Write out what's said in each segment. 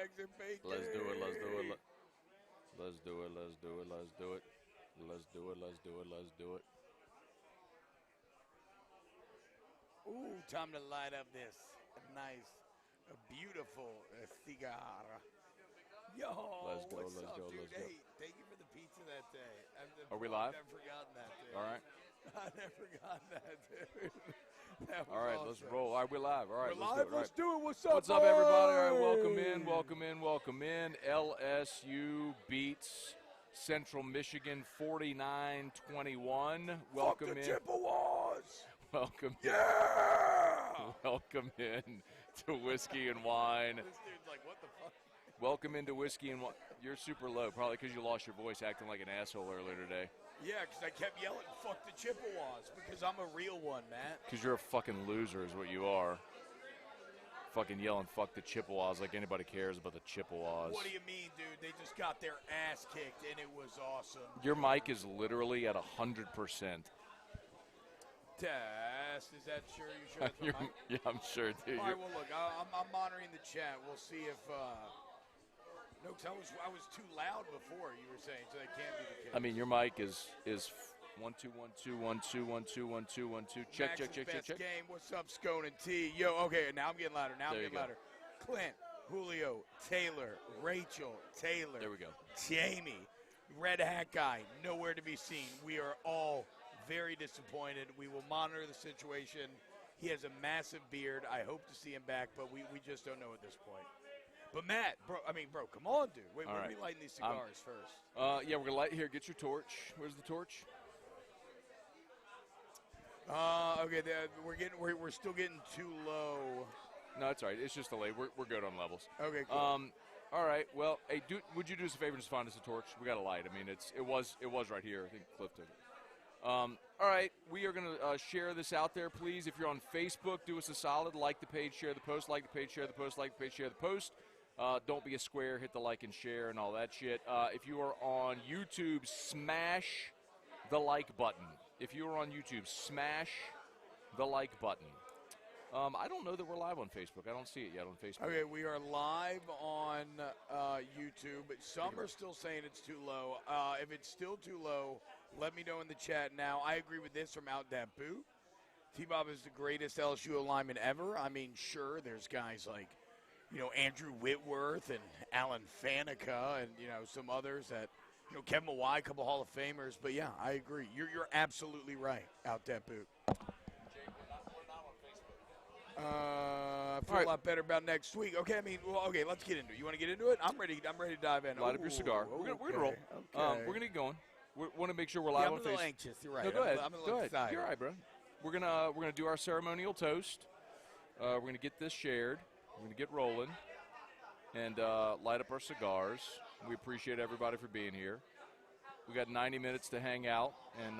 eggs and bacon. Let's do it. Let's do it. Let's do it. Let's do it. Let's do it. Let's do it. Let's do it. Let's do it. Ooh, time to light up this nice, beautiful cigar. Yo, Let's go, what's let's up, go, dude? let's go. Hey, thank you for the pizza that day. Are we live? I've never forgotten that, dude. All right. I've never forgotten that, dude. That was All right, awesome. let's roll. All right, we're live. All right, We're let's live. do it. Let's do it. What's up, What's up, everybody? All right, boys? welcome in, welcome in, welcome in. LSU beats Central Michigan 49-21. Welcome Fuck the in. Chippewas. Welcome Yeah. in. Welcome in to Whiskey and Wine. This dude's like, what the fuck? Welcome into Whiskey and Wine. You're super low, probably because you lost your voice acting like an asshole earlier today. Yeah, because I kept yelling, fuck the Chippewas, because I'm a real one, Matt. Because you're a fucking loser is what you are. Fucking yelling, fuck the Chippewas, like anybody cares about the Chippewas. What do you mean, dude? They just got their ass kicked, and it was awesome. Your mic is literally at 100%. Test. Is that sure? You sure that's my mic? Yeah, I'm sure, dude. All right, well, look, I'm monitoring the chat. We'll see if no, because I was too loud before, you were saying, so that can't be the case. I mean, your mic is 1 2 1 2 1 2 1 2 1 2 1 2. Check, Max's check, check, best check, check. game. What's up, Moscona and T? Yo, okay, now I'm getting louder. Now There I'm you getting go. louder. Clint, Julio, Taylor, Rachel, Taylor. There we go. Jamie, Red Hat Guy, nowhere to be seen. We are all very disappointed. We will monitor the situation. He has a massive beard. I hope to see him back, but we just don't know at this point. But Matt, bro, come on, dude. Wait, we're we lighting these cigars first. Yeah, we're gonna light here. Get your torch. Where's the torch? Okay, we're still getting too low. No, it's all right. It's just delayed. We're good on levels. Okay, cool. All right. Well, hey, would you do us a favor and just find us a torch? We got a light. I mean, it was right here. I think Cliff took it. All right, we are going to share this out there, please. If you're on Facebook, do us a solid. Like the page, share the post. Like the page, share the post. Like the page, share the post. Don't be a square. Hit the like and share and all that shit. If you are on YouTube, smash the like button. If you are on YouTube, smash the like button. I don't know that we're live on Facebook. I don't see it yet on Facebook. Okay, we are live on YouTube. Some are still saying it's too low. If it's still too low, let me know in the chat now. I agree with this from Out That Boo. T-Bob is the greatest LSU lineman ever. I mean, sure, there's guys like, Andrew Whitworth and Alan Faneca and, some others that, Kevin Mawai, a couple Hall of Famers. But, yeah, I agree. You're absolutely right, Out That Boo. I feel a lot better about next week. Okay, let's get into it. You want to get into it? I'm ready to dive in. Light up your cigar. We're gonna roll. Okay. We're gonna get going. We want to make sure we're live on Facebook. I'm a little anxious. You're right. No, go ahead. I'm a little excited. You're all right, bro. We're gonna do our ceremonial toast. We're gonna get this shared. We're gonna get rolling, and light up our cigars. We appreciate everybody for being here. We got 90 minutes to hang out and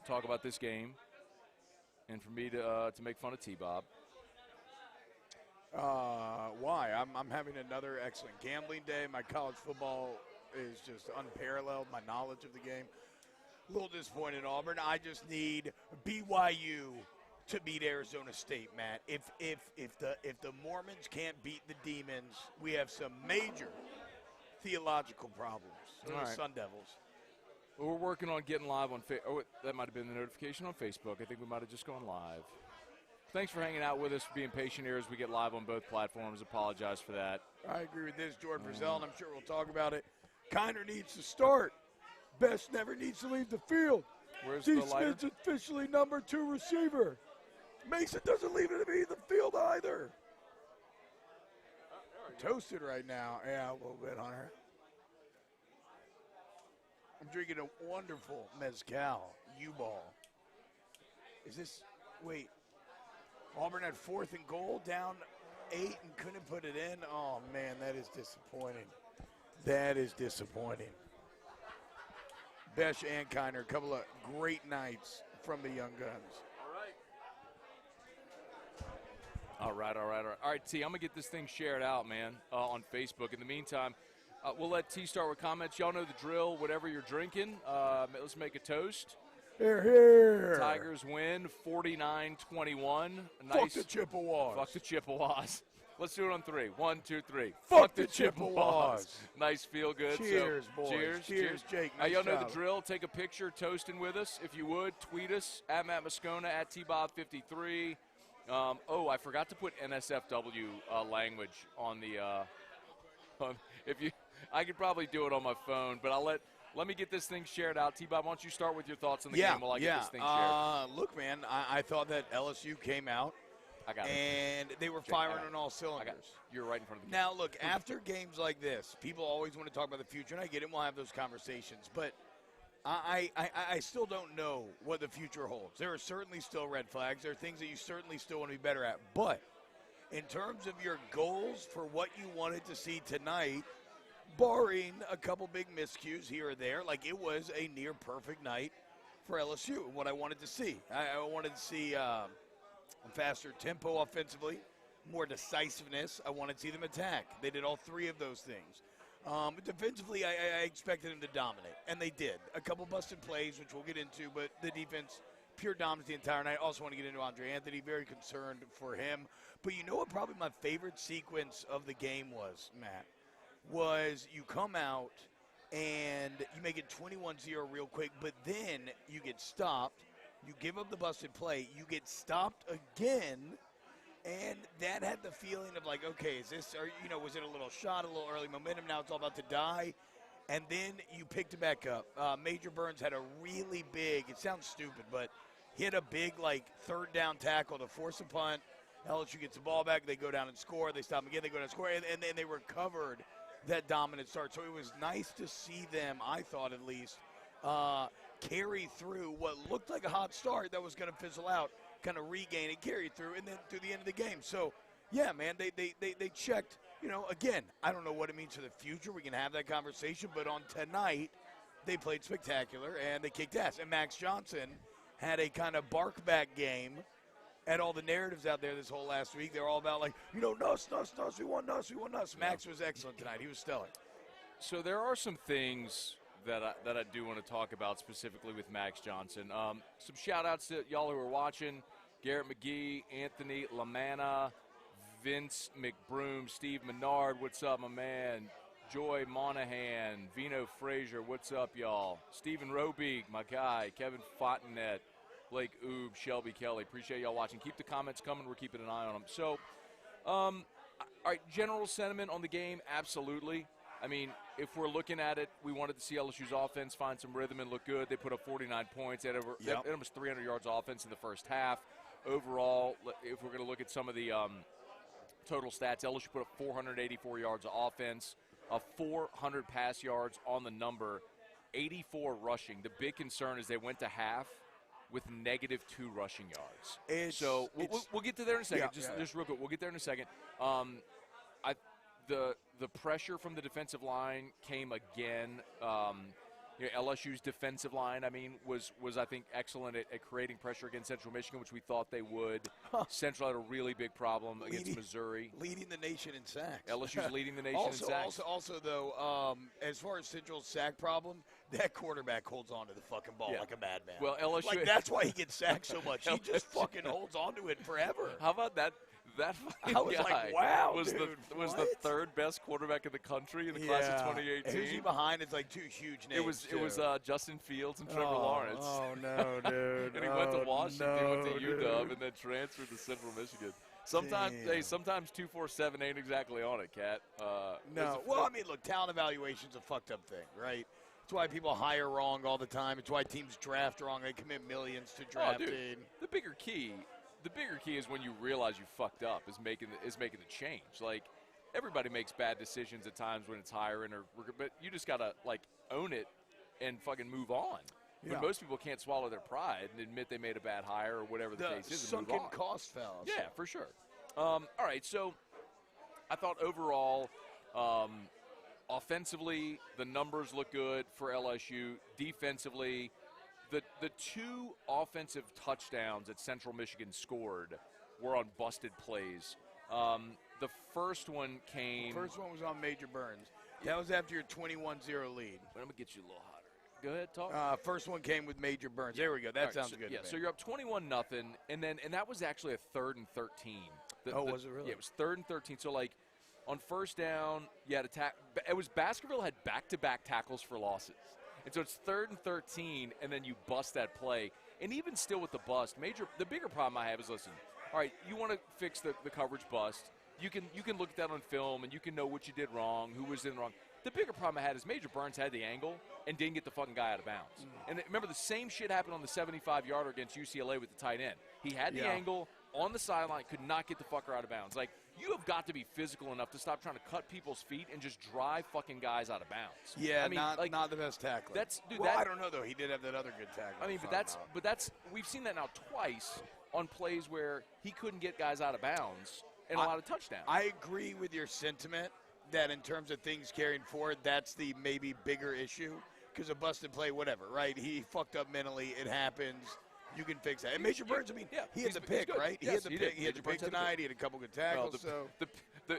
talk about this game, and for me to make fun of T-Bob. Why? I'm having another excellent gambling day. My college football is just unparalleled, my knowledge of the game. A little disappointed in Auburn. I just need BYU to beat Arizona State, Matt. If the Mormons can't beat the Demons, we have some major theological problems. All The right. Sun Devils. Well, we're working on getting live on Facebook. Oh, that might have been the notification on Facebook. I think we might have just gone live. Thanks for hanging out with us, for being patient here as we get live on both platforms. Apologize for that. I agree with this, Jordan Brazell, and I'm sure we'll talk about it. Kiner needs to start. Best never needs to leave the field. Where's D. the lighter? Smith's officially number 2 receiver. Mason doesn't leave it to be the field either. Toasted right now. Yeah, a little bit, Hunter. I'm drinking a wonderful mezcal, U-Ball. Is this, wait, Auburn had 4th and goal, down 8 and couldn't put it in? Oh, man, that is disappointing. That is disappointing. Besh and Kiner, a couple of great nights from the Young Guns. All right. All right, T, I'm going to get this thing shared out, man, on Facebook. In the meantime, we'll let T start with comments. Y'all know the drill. Whatever you're drinking, let's make a toast. Here, here. Tigers win 49-21. Fuck the Chippewas. Fuck the Chippewas. Let's do it on 3. 1, 2, 3. Fuck the Chippewas. Nice, feel good. Cheers, so, boys. Cheers, Jake. Now, Nice y'all know job. the drill. Take a picture, toasting with us. If you would, tweet us at Matt Moscona, at T-Bob 53. I forgot to put NSFW language on the I could probably do it on my phone, but let me get this thing shared out. T-Bob, why don't you start with your thoughts on the game while I get this thing shared? Look, man, I thought that LSU came out. I got it. And they were firing on all cylinders. You're right in front of the Now, look, after games like this, people always want to talk about the future, and I get it, we'll have those conversations. But I still don't know what the future holds. There are certainly still red flags. There are things that you certainly still want to be better at. But in terms of your goals for what you wanted to see tonight, barring a couple big miscues here or there, like it was a near-perfect night for LSU, what I wanted to see. I wanted to see a faster tempo offensively, more decisiveness. I wanted to see them attack. They did all three of those things. Defensively, I expected them to dominate, and they did. A couple busted plays, which we'll get into, but the defense, pure dominance the entire night. Also want to get into Andre Anthony, very concerned for him. But you know what probably my favorite sequence of the game was, Matt, was you come out and you make it 21-0 real quick, but then you get stopped. You give up the busted play. You get stopped again, and that had the feeling of like, okay, is this, was it a little shot, a little early momentum? Now it's all about to die. And then you picked it back up. Major Burns had a really big, it sounds stupid, but he had a big, third down tackle to force a punt. LSU gets the ball back. They go down and score. They stop again. They go down and score. And then they recovered that dominant start. So it was nice to see them, I thought at least, carry through what looked like a hot start that was going to fizzle out, kind of regain and carry through, and then through the end of the game. So, yeah, man, they checked. Again, I don't know what it means for the future. We can have that conversation. But on tonight, they played spectacular, and they kicked ass. And Max Johnson had a kind of bark-back game at all the narratives out there this whole last week. They're all about, nuss, we want nuss. Max was excellent tonight. He was stellar. So there are some things that I do want to talk about specifically with Max Johnson. Some shout-outs to y'all who are watching. Garrett McGee, Anthony Lamanna, Vince McBroom, Steve Menard, what's up, my man? Joy Monahan, Vino Frazier, what's up, y'all? Stephen Robeek, my guy. Kevin Fontenette, Blake Oob, Shelby Kelly. Appreciate y'all watching. Keep the comments coming. We're keeping an eye on them. So, all right, general sentiment on the game, absolutely. I mean, if we're looking at it, we wanted to see LSU's offense find some rhythm and look good. They put up 49 points. They had almost 300 yards offense in the first half. Overall, if we're going to look at some of the total stats, LSU put up 484 yards of offense, 400 pass yards on the number, 84 rushing. The big concern is they went to half with -2 rushing yards. We'll get to there in a second. Just real quick, we'll get there in a second. The pressure from the defensive line came again. LSU's defensive line, was I think excellent at creating pressure against Central Michigan, which we thought they would. Central had a really big problem against Missouri. Leading the nation in sacks. LSU's leading the nation in sacks. Also, though, as far as Central's sack problem, that quarterback holds on to the fucking ball like a madman. Well, LSU, that's why he gets sacked so much. He just fucking holds on to it forever. How about that? That I was guy like, wow, was the third best quarterback in the country in the class of 2018. Who's he behind? It's like two huge names. It was Justin Fields and Trevor Lawrence. Oh no, dude! And he went to Washington, went to UW, and then transferred to Central Michigan. Sometimes 247 ain't exactly on it, Cat. No, look, talent evaluation's a fucked up thing, right? It's why people hire wrong all the time. It's why teams draft wrong. They commit millions to drafting. The bigger key is when you realize you fucked up, is making the change. Like, everybody makes bad decisions at times when it's hiring, but you just gotta own it and fucking move on. Yeah. When most people can't swallow their pride and admit they made a bad hire or whatever the case is, and move on. Sunken cost fallacy. Yeah, for sure. All right, so I thought overall, offensively, the numbers look good for LSU. Defensively, the two offensive touchdowns that Central Michigan scored were on busted plays. The first one was on Major Burns. That was after your 21-0 lead. But I'm going to get you a little hotter. Go ahead, talk. First one came with Major Burns. There we go. That sounds good. Yeah, so you're up 21-0, and that was actually a 3rd and 13. Was it really? Yeah, it was 3rd and 13. So, like, on first down, you had Baskerville had back-to-back tackles for losses. And so it's 3rd and 13, and then you bust that play. And even still with the bust, the bigger problem I have is, listen, all right, you want to fix the coverage bust. You can look at that on film, and you can know what you did wrong, who was in wrong. The bigger problem I had is Major Burns had the angle and didn't get the fucking guy out of bounds. And remember, the same shit happened on the 75-yarder against UCLA with the tight end. He had the angle on the sideline, could not get the fucker out of bounds. Like, you have got to be physical enough to stop trying to cut people's feet and just drive fucking guys out of bounds. Yeah, I mean, not the best tackler. I don't know though. He did have that other good tackle. I mean, but that's we've seen that now twice on plays where he couldn't get guys out of bounds and a lot of touchdowns. I agree with your sentiment that in terms of things carrying forward, that's the maybe bigger issue because a busted play, whatever, right? He fucked up mentally. It happens. You can fix that. And Major Burns, I mean, he had the pick, right? Yes, he had the pick tonight. He had a couple good tackles.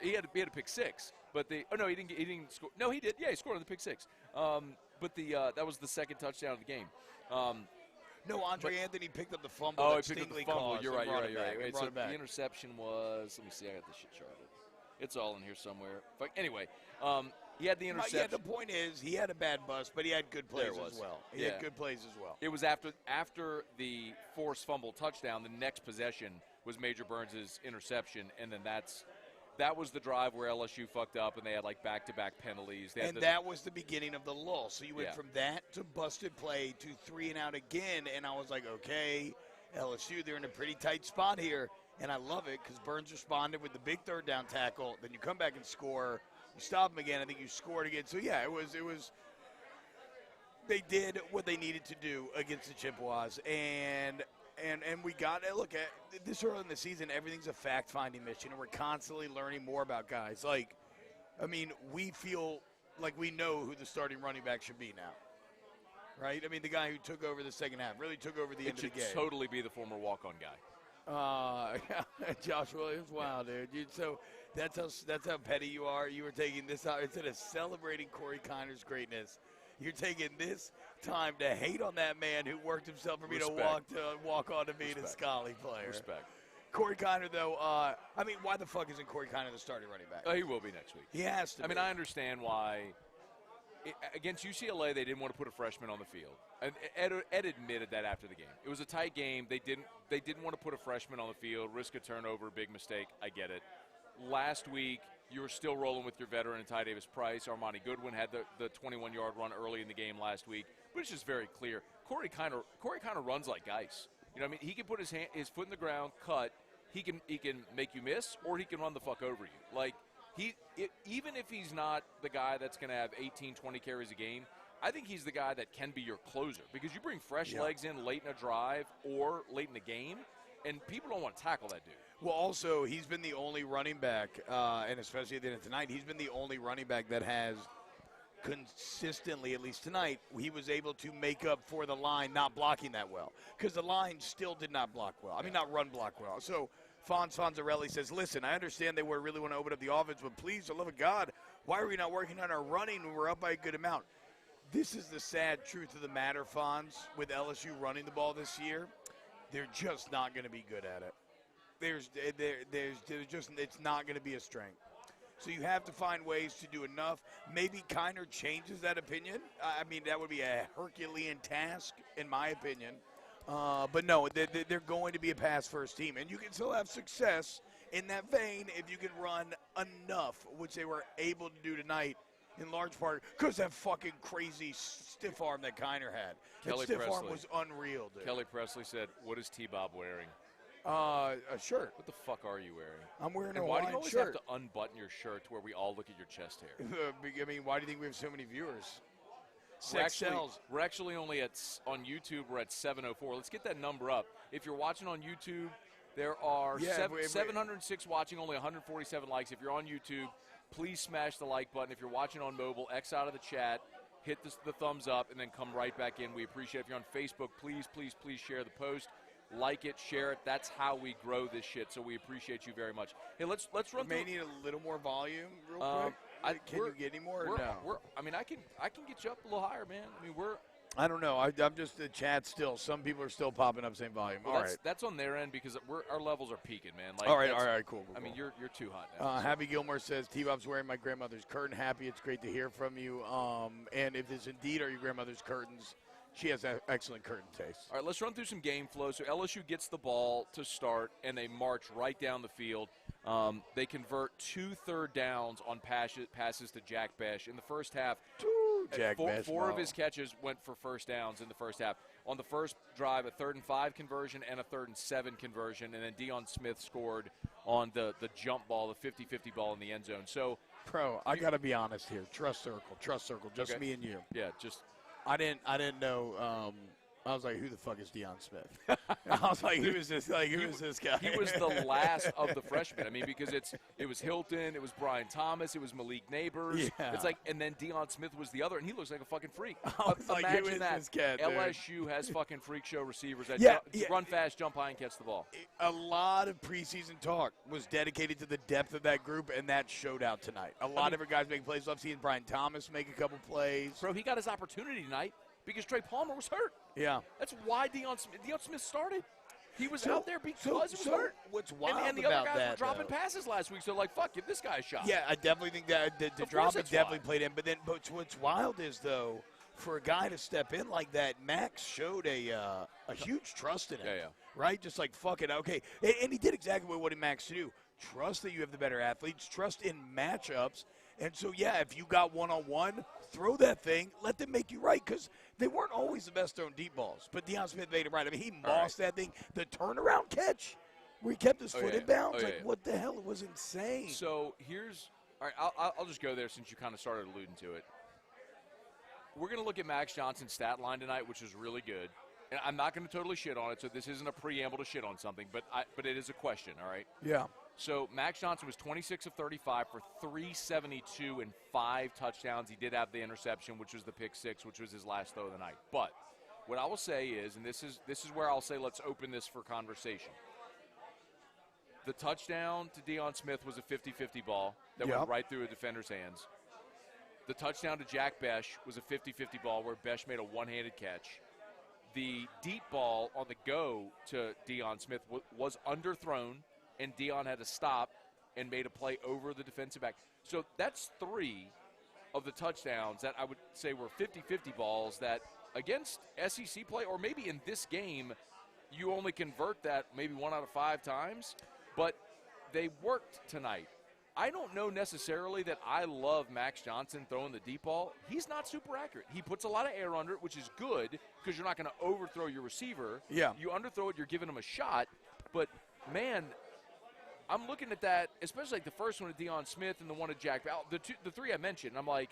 He had a pick six, but he didn't score. No, he did. Yeah, he scored on the pick six. But that was the second touchdown of the game. No, Andre Anthony picked up the fumble. Oh, he picked up the fumble. You're right. Right. So the interception was. Let me see. I got this shit charted. It's all in here somewhere. But anyway, he had the interception. Yeah, the point is he had a bad bust, but he had good plays as well. He had good plays as well. It was after the forced fumble touchdown, the next possession was Major Burns' interception, and then that was the drive where LSU fucked up, and they had like back-to-back penalties. That was the beginning of the lull. So you went from that to busted play to 3 and out again, and I was like, okay, LSU, they're in a pretty tight spot here, and I love it because Burns responded with the big third down tackle. Then you come back and score. You stop them again. I think you scored again. So, yeah, it was they did what they needed to do against the Chippewas. And we got it. Look, at this early in the season, everything's a fact-finding mission, and we're constantly learning more about guys. Like, I mean, we feel like we know who the starting running back should be now. Right? I mean, the guy who took over the second half really took over the end of the game. It should totally be the former walk-on guy. Josh Williams, wow, dude. So that's how petty you are. You were taking this out instead of celebrating Corey Kiner's greatness. You're taking this time to hate on that man who worked himself for me to walk on to being a Scully player. Respect. Corey Kiner, though, I mean, why the fuck isn't Corey Kiner the starting running back? Oh, he will be next week. He has to. I mean, I understand why. Against UCLA, they didn't want to put a freshman on the field. And Ed admitted that after the game. It was a tight game. They didn't want to put a freshman on the field, risk a turnover, big mistake. I get it. Last week, you were still rolling with your veteran Ty Davis-Price. Armani Goodwin had the 21-yard run early in the game last week. But it's just very clear. Corey Kiner runs like ice. You know what I mean? He can put his foot in the ground, cut. He can make you miss, or he can run the fuck over you. Like, even if he's not the guy that's going to have 18, 20 carries a game, I think he's the guy that can be your closer because you bring fresh legs in late in a drive or late in the game, and people don't want to tackle that dude. Well, also, he's been the only running back, and especially at the end of tonight, he's been the only running back that has consistently, at least tonight, he was able to make up for the line not blocking that well because the line still did not block well. I mean, not run block well. So Fonzarelli says, listen, I understand they really want to open up the offense, but please, for the love of God, why are we not working on our running when we're up by a good amount? This is the sad truth of the matter, Fonz, with LSU running the ball this year. They're just not going to be good at it. There's just it's not going to be a strength. So you have to find ways to do enough. Maybe Kiner changes that opinion. I mean, that would be a Herculean task, in my opinion. But no, they're going to be a pass-first team. And you can still have success in that vein if you can run enough, which they were able to do tonight in large part because that fucking crazy stiff arm that Kiner had. That stiff arm was unreal, dude. Kelly Presley said, what is T-Bob wearing? A shirt. What the fuck are you wearing? I'm wearing a Why do you Hawaiian always shirt. have to unbutton your shirt to where we all look at your chest hair? I mean, why do you think we have so many viewers? We're actually only on YouTube. We're at 704. Let's get that number up. If you're watching on YouTube, there are 706 watching, only 147 likes. If you're on YouTube, please smash the like button. If you're watching on mobile, X out of the chat, hit the thumbs up, and then come right back in. We appreciate it. If you're on Facebook, please share the post. Like it, share it. That's how we grow this shit. So we appreciate you very much. Hey, let's run. May need a little more volume, real quick. Can you get any more? Or no? I mean, I can get you up a little higher, man. I mean, I don't know. I'm just the chat still. Some people are still popping up same volume. Well, all right. That's on their end because our levels are peaking, man. Like, All right, cool. I mean, you're too hot now. Happy Gilmore says, T-Bob's wearing my grandmother's curtain. Happy, it's great to hear from you. And if this indeed are your grandmother's curtains, she has excellent curtain taste. All right, let's run through some game flow. So LSU gets the ball to start, and they march right down the field. They convert 2 third downs on passes to Jack Besh. In the first half, four of his catches went for first downs in the first half. On the first drive, a 3rd and 5 conversion and a 3rd and 7 conversion, and then Deion Smith scored on the jump ball, the 50-50 ball in the end zone. So, I got to be honest here. Trust circle, just okay. me and you. Yeah, just I didn't know. I was like, who the fuck is Deion Smith? I was like, who is this? Like, who is this guy? He was the last of the freshmen. I mean, because it was Hilton, it was Brian Thomas, it was Malik Neighbors. Yeah. It's like, and then Deion Smith was the other, and he looks like a fucking freak. I was like, who is this cat, dude? LSU has fucking freak show receivers that run fast, jump high, and catch the ball. A lot of preseason talk was dedicated to the depth of that group, and that showed out tonight. A lot of different guys making plays. I've seen Brian Thomas make a couple plays. Bro, he got his opportunity tonight because Trey Palmer was hurt. Yeah. That's why Deion Smith started. He was out there because he was hurt. What's wild and the about other guys that, were dropping passes last week, so like, fuck, give this guy a shot. Yeah, I definitely think that the drop definitely played in. But what's wild is, though, for a guy to step in like that, Max showed a huge trust in him. Yeah. Right? Just like, fuck it, okay. And he did exactly what he Max to do. Trust that you have the better athletes. Trust in matchups. And so, yeah, if you got one-on-one, throw that thing. Let them make you right, because they weren't always the best throwing deep balls. But Deion Smith made it right. I mean, he mossed that thing. The turnaround catch where he kept his foot in bounds. What the hell? It was insane. So all right, I'll just go there since you kind of started alluding to it. We're going to look at Max Johnson's stat line tonight, which is really good. And I'm not going to totally shit on it, so this isn't a preamble to shit on something, but it is a question, all right? Yeah. So Max Johnson was 26 of 35 for 372 and 5 touchdowns. He did have the interception, which was the pick 6, which was his last throw of the night. But what I will say is, and this is where I'll say let's open this for conversation. The touchdown to Deion Smith was a 50-50 ball that went right through a defender's hands. The touchdown to Jack Besh was a 50-50 ball where Besh made a one-handed catch. The deep ball on the go to Deion Smith was underthrown, and Deion had to stop and made a play over the defensive back. So that's 3 of the touchdowns that I would say were 50-50 balls that against SEC play, or maybe in this game, you only convert that maybe 1 out of 5 times, but they worked tonight. I don't know necessarily that I love Max Johnson throwing the deep ball. He's not super accurate. He puts a lot of air under it, which is good because you're not going to overthrow your receiver. Yeah. You underthrow it, you're giving him a shot. But, man, I'm looking at that, especially like the first one to Deion Smith and the one to Jack Besh. The 3 I mentioned, I'm like,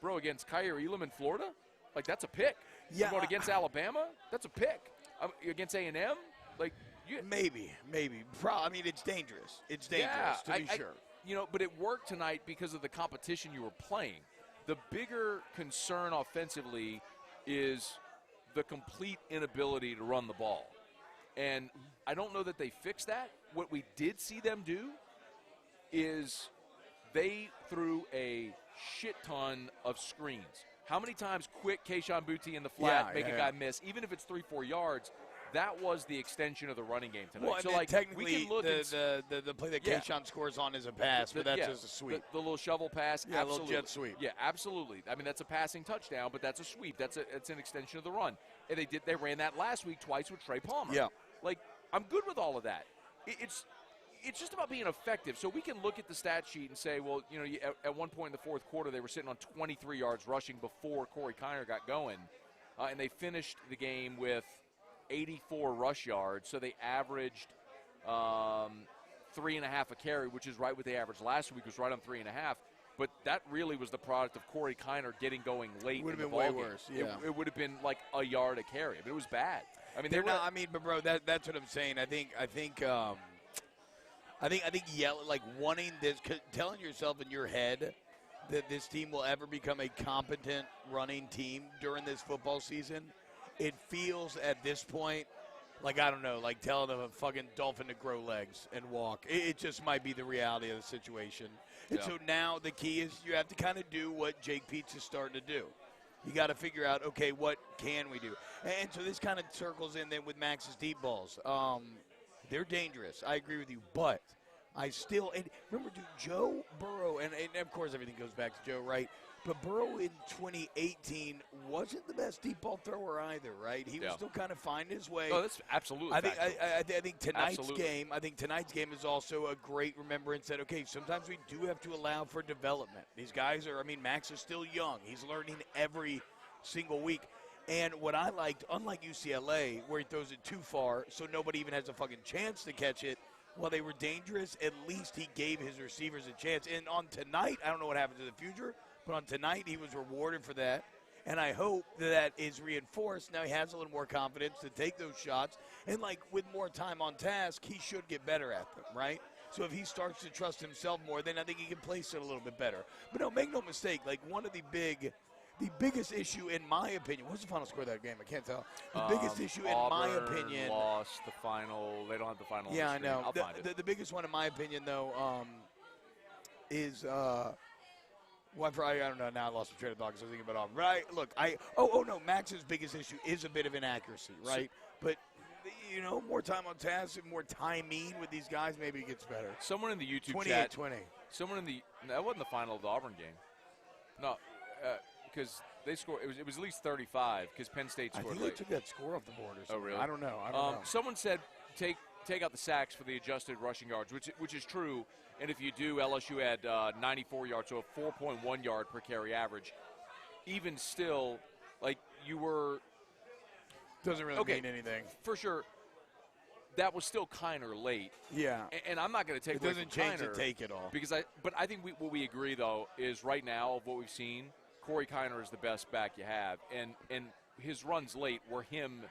bro, against Kaiir Elam in Florida? Like, that's a pick. Yeah. Going against Alabama? That's a pick. Against A&M? Like, maybe. I mean, it's dangerous. It's dangerous, to be sure. But it worked tonight because of the competition you were playing. The bigger concern offensively is the complete inability to run the ball. And I don't know that they fixed that. What we did see them do is they threw a shit ton of screens. How many times quick Kayshon Boutte in the flat make a guy miss, even if it's 3-4 yards? That was the extension of the running game tonight. Well, so, like, technically, we can look the play that Kayshon scores on is a pass, but that's just a sweep. The little shovel pass, absolutely. A little jet sweep. Yeah, absolutely. I mean, that's a passing touchdown, but that's a sweep. It's an extension of the run. And they ran that last week twice with Trey Palmer. Yeah. Like, I'm good with all of that. It's just about being effective. So we can look at the stat sheet and say, well, at one point in the fourth quarter, they were sitting on 23 yards rushing before Corey Kiner got going. And they finished the game with 84 rush yards, so they averaged 3.5 a carry, which is right what they averaged last week, was right on 3.5. But that really was the product of Corey Kiner getting going late. Would have been way worse. Yeah, it would have been like a yard a carry. But it was bad. I mean, but bro, that's what I'm saying. I think yelling, like wanting this, telling yourself in your head that this team will ever become a competent running team during this football season. It feels at this point like, I don't know, like telling a fucking dolphin to grow legs and walk. It just might be the reality of the situation. And so now the key is you have to kind of do what Jake Peets is starting to do. You got to figure out, okay, what can we do? And so this kind of circles in then with Max's deep balls. They're dangerous. I agree with you, but I still – and remember, dude, Joe Burrow, and of course everything goes back to Joe, right? But Burrow in 2018 wasn't the best deep ball thrower either, right? He was still kind of finding his way. Oh, that's absolutely I think tonight's game is also a great remembrance that, okay, sometimes we do have to allow for development. These guys are – I mean, Max is still young. He's learning every single week. And what I liked, unlike UCLA, where he throws it too far so nobody even has a fucking chance to catch it, while they were dangerous, at least he gave his receivers a chance. And on tonight, I don't know what happens in the future, but on tonight he was rewarded for that. And I hope that is reinforced. Now he has a little more confidence to take those shots. And, like, with more time on task, he should get better at them, right? So if he starts to trust himself more, then I think he can place it a little bit better. But, no, make no mistake, like, one of the biggest issue, in my opinion, what's the final score of that game? I can't tell. The biggest issue, in my opinion, lost the final. They don't have the final. Yeah, on the I know. I'll find it. The biggest one, in my opinion, though, is well, I don't know. Now I lost my train of thought because I was thinking about right. Look, no. Max's biggest issue is a bit of inaccuracy, right? But more time on task and more timing with these guys, maybe it gets better. Someone in the YouTube 28-20. chat. That wasn't the final of the Auburn game. No. Because they scored, it was at least 35 because Penn State scored I think late. They took that score off the board or something. Oh, really? I don't know. Someone said take out the sacks for the adjusted rushing yards, which is true. And if you do, LSU had 94 yards, so a 4.1 yard per carry average. Even still, like you were. Doesn't really mean anything. For sure. That was still Kiner late. Yeah. And I'm not going to take it away doesn't from change Kiner the take at all. But I think what we agree, though, is right now of what we've seen, Corey Kiner is the best back you have. And his runs late were him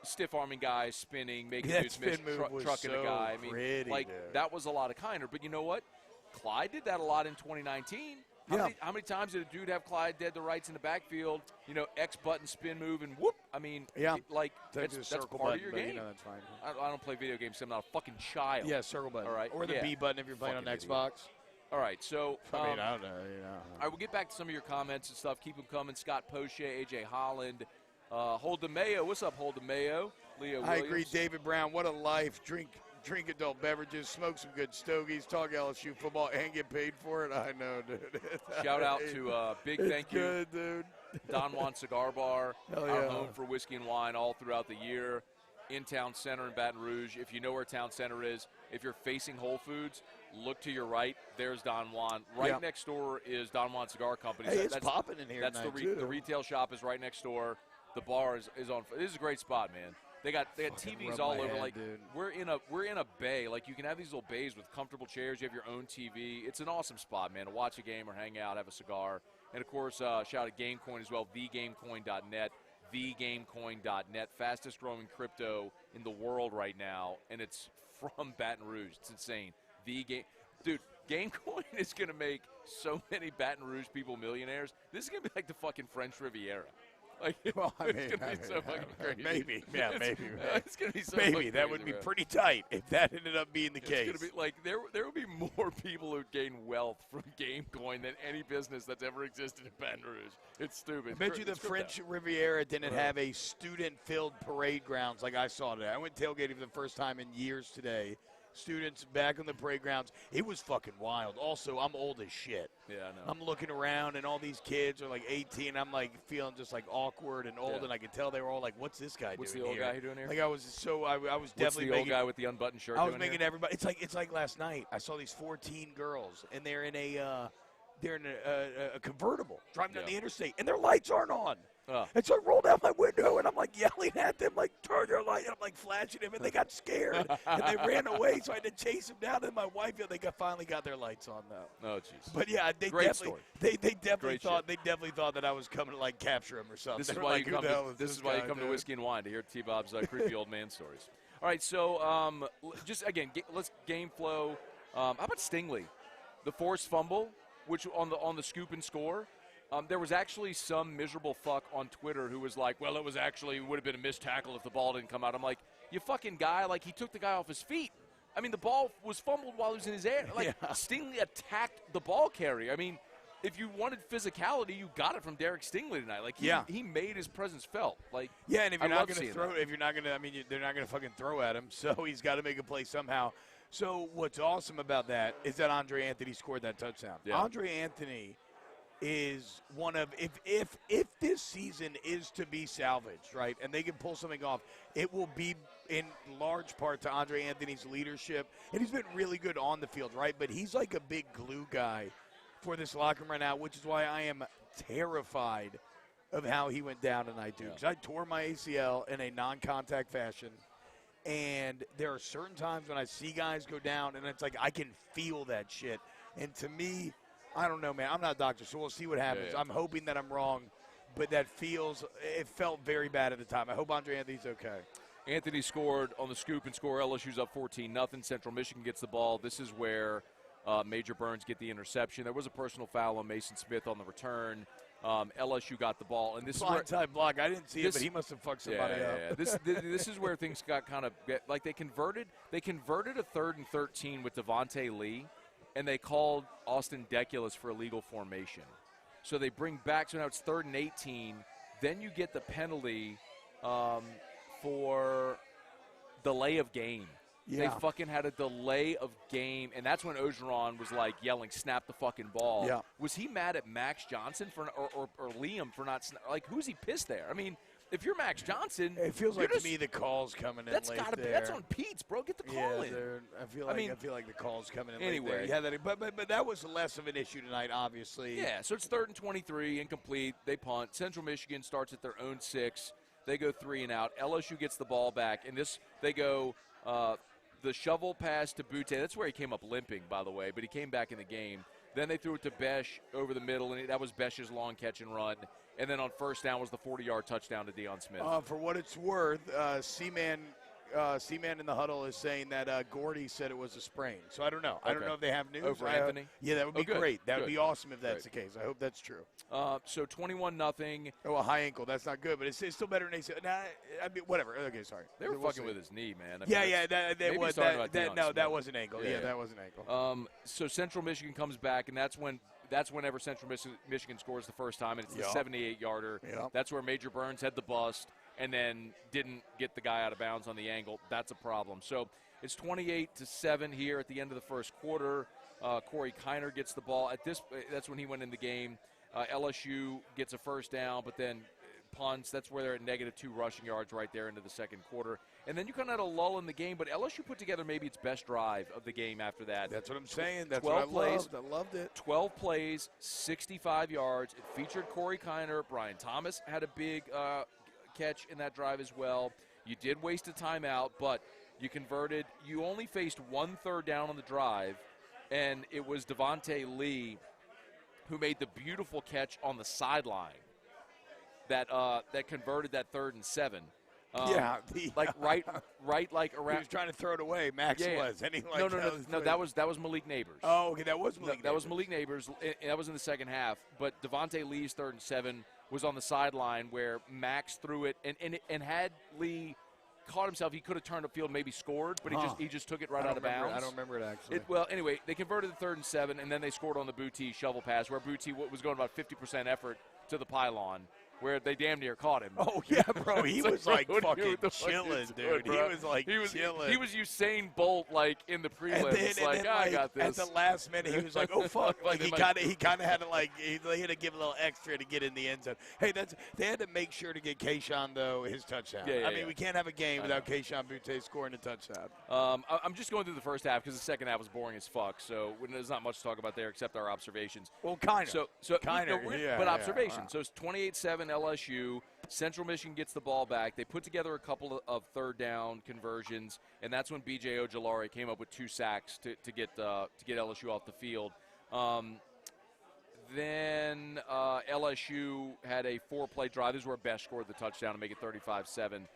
stiff-arming guys, spinning, making dudes miss, trucking a guy. I mean, pretty, that was a lot of Kiner. But you know what? Clyde did that a lot in 2019. How many times did a dude have Clyde dead to rights in the backfield, X button spin move and whoop? I mean, that's part of your game. That's fine. I don't play video games, so I'm not a fucking child. Yeah, circle button. All right. Or the B button if you're playing on Xbox. All right, so I don't know. All right, we'll get back to some of your comments and stuff. Keep them coming. Scott Poche, AJ Holland, Hold the Mayo. What's up, Hold the Mayo? Leo Williams. I agree, David Brown. What a life. Drink adult beverages, smoke some good stogies, talk LSU football, and get paid for it. I know, dude. Shout out to big thank you, good, dude. Don Juan Cigar Bar, Hell our yeah. home for whiskey and wine all throughout the year. In Town Center in Baton Rouge. If you know where Town Center is, if you're facing Whole Foods, look to your right. There's Don Juan. Right next door is Don Juan Cigar Company. Hey, it's popping in here. That's tonight, the retail shop is right next door. The bar is on. This is a great spot, man. They got TVs all over. Like dude. we're in a bay. Like you can have these little bays with comfortable chairs. You have your own TV. It's an awesome spot, man, to watch a game or hang out, have a cigar, and of course shout out GameCoin as well. TheGameCoin.net. TheGameCoin.net, fastest growing crypto in the world right now, and it's from Baton Rouge. It's insane. Dude, GameCoin is going to make so many Baton Rouge people millionaires. This is going to be like the fucking French Riviera. Like, it's going to be so fucking crazy. Maybe. It's going to be so maybe fucking that crazy, would be bro. pretty tight if that ended up being the case. It's going to be like there would be more people who gain wealth from GameCoin than any business that's ever existed in Baton Rouge. It's stupid. I bet you the French Riviera didn't have a student-filled parade grounds like I saw today. I went tailgating for the first time in years today. Students back on the parade grounds. It was fucking wild. Also, I'm old as shit. Yeah, I know. I'm looking around, and all these kids are like 18. I'm like feeling just like awkward and old, and I could tell they were all like, "What's this guy What's doing the old here?" guy doing here? Like I was What's definitely the old guy with the unbuttoned shirt I was doing making here? everybody. It's like last night. I saw these 14 girls, and they're in a convertible driving down the interstate, and their lights aren't on. And so I rolled out my window, and I'm like yelling at them, like, turn your light. And I'm like flashing them, and they got scared, and they ran away. So I had to chase them down. And my wife, they finally got their lights on though. Oh, jeez. But yeah, they definitely thought that I was coming to like capture them or something. This is why you come. This is why you come to Whiskey and Wine, to hear T-Bob's creepy old man stories. All right, so just again, let's game flow. How about Stingley, the forced fumble, which on the scoop and score. There was actually some miserable fuck on Twitter who was like, well, it would have been a missed tackle if the ball didn't come out. I'm like, you fucking guy, like he took the guy off his feet. I mean, the ball was fumbled while he was in his air. Like, Stingley attacked the ball carrier. I mean, if you wanted physicality, you got it from Derek Stingley tonight. Like he made his presence felt. Like and if you're not going to throw, if you're not going to, I mean, they're not going to fucking throw at him. So he's got to make a play somehow. So what's awesome about that is that Andre Anthony scored that touchdown. Yeah. Andre Anthony is one of if this season is to be salvaged, right, and they can pull something off, it will be in large part to Andre Anthony's leadership, and he's been really good on the field, right? But he's like a big glue guy for this locker room right now, which is why I am terrified of how he went down tonight, dude. Because I tore my ACL in a non-contact fashion, and there are certain times when I see guys go down, and it's like I can feel that shit. And to me, I don't know, man. I'm not a doctor, so we'll see what happens. Yeah. I'm hoping that I'm wrong, but it felt very bad at the time. I hope Andre Anthony's okay. Anthony scored on the scoop and score. LSU's up 14-0. Central Michigan gets the ball. This is where Major Burns get the interception. There was a personal foul on Mason Smith on the return. LSU got the ball, and this is where blindside block. I didn't see it, but he must have fucked somebody up. This is where things got kind of like they converted a 3rd and 13 with Devontae Lee, and they called Austin Deculus for illegal formation. So they bring back. So now it's 3rd and 18. Then you get the penalty for delay of game. Yeah. They fucking had a delay of game, and that's when Ogeron was like yelling, "Snap the fucking ball!" Yeah. Was he mad at Max Johnson for or Liam for not like? Who's he pissed there? I mean, if you're Max Johnson, it feels like to me the call's coming in. That's late gotta be. there. That's on Pete's, bro. Get the call in. I feel like the call's coming in. Anyway, late there. Yeah, but that was less of an issue tonight, obviously. Yeah. So it's 3rd and 23, incomplete. They punt. Central Michigan starts at their own 6. They go 3 and out. LSU gets the ball back, and they go. The shovel pass to Butte. That's where he came up limping, by the way, but he came back in the game. Then they threw it to Besh over the middle, and that was Besh's long catch and run. And then on first down was the 40-yard touchdown to Deion Smith. For what it's worth, C-Man in the huddle is saying that Gordy said it was a sprain. So I don't know. Okay. I don't know if they have news. Over Anthony? Yeah, that would be great. That would be awesome if that's the case. I hope that's true. So 21-0. Oh, a high ankle. That's not good, but it's still better than ACL. Nah, I mean, whatever. Okay, sorry. They were fucking with his knee, man. That was an ankle. Yeah, that was an ankle. So Central Michigan comes back, and that's whenever Central Michigan scores the first time, and it's the 78-yarder. Yep. That's where Major Burns had the bust and then didn't get the guy out of bounds on the angle. That's a problem. So it's 28-7 here at the end of the first quarter. Corey Kiner gets the ball. That's when he went in the game. LSU gets a first down, but then punts. That's where they're at -2 rushing yards right there into the second quarter. And then you kind of had a lull in the game, but LSU put together maybe its best drive of the game after that. That's what I'm saying. That's what I loved. I loved it. 12 plays, 65 yards. It featured Corey Kiner. Brian Thomas had a big catch in that drive as well. You did waste a timeout, but you converted. You only faced 1 third down on the drive, and it was Devontae Lee who made the beautiful catch on the sideline that converted that 3rd and 7. Like right like around. He was trying to throw it away. Max was. And he No. That was Malik Neighbors. Oh, okay, that was Malik. That was Malik Neighbors. That was in the second half. But Devontae Lee's 3rd and 7 was on the sideline where Max threw it, and had Lee caught himself, he could have turned upfield, maybe scored, but he just took it right out of bounds. I don't remember it actually. Well, anyway, they converted the 3rd and 7, and then they scored on the Butte shovel pass where Butte was going about 50% effort to the pylon, where they damn near caught him. Oh, yeah, bro. He was like fucking chilling, dude. He was like chilling. He was Usain Bolt, like, in the prelims. I got this. At the last minute, he was like, oh, fuck. Like, he kind of had to, like, he had to give a little extra to get in the end zone. Hey, they had to make sure to get Keyshawn, though, his touchdown. I mean, we can't have a game without Keyshawn Butte scoring a touchdown. I'm just going through the first half because the second half was boring as fuck. So there's not much to talk about there except our observations. Well, kind of. But observations. So it's 28-7 LSU. Central Michigan gets the ball back. They put together a couple of third down conversions, and that's when B.J. Ojolari came up with 2 sacks to get LSU off the field. Then LSU had a 4-play drive. This is where Besh scored the touchdown to make it 35-7.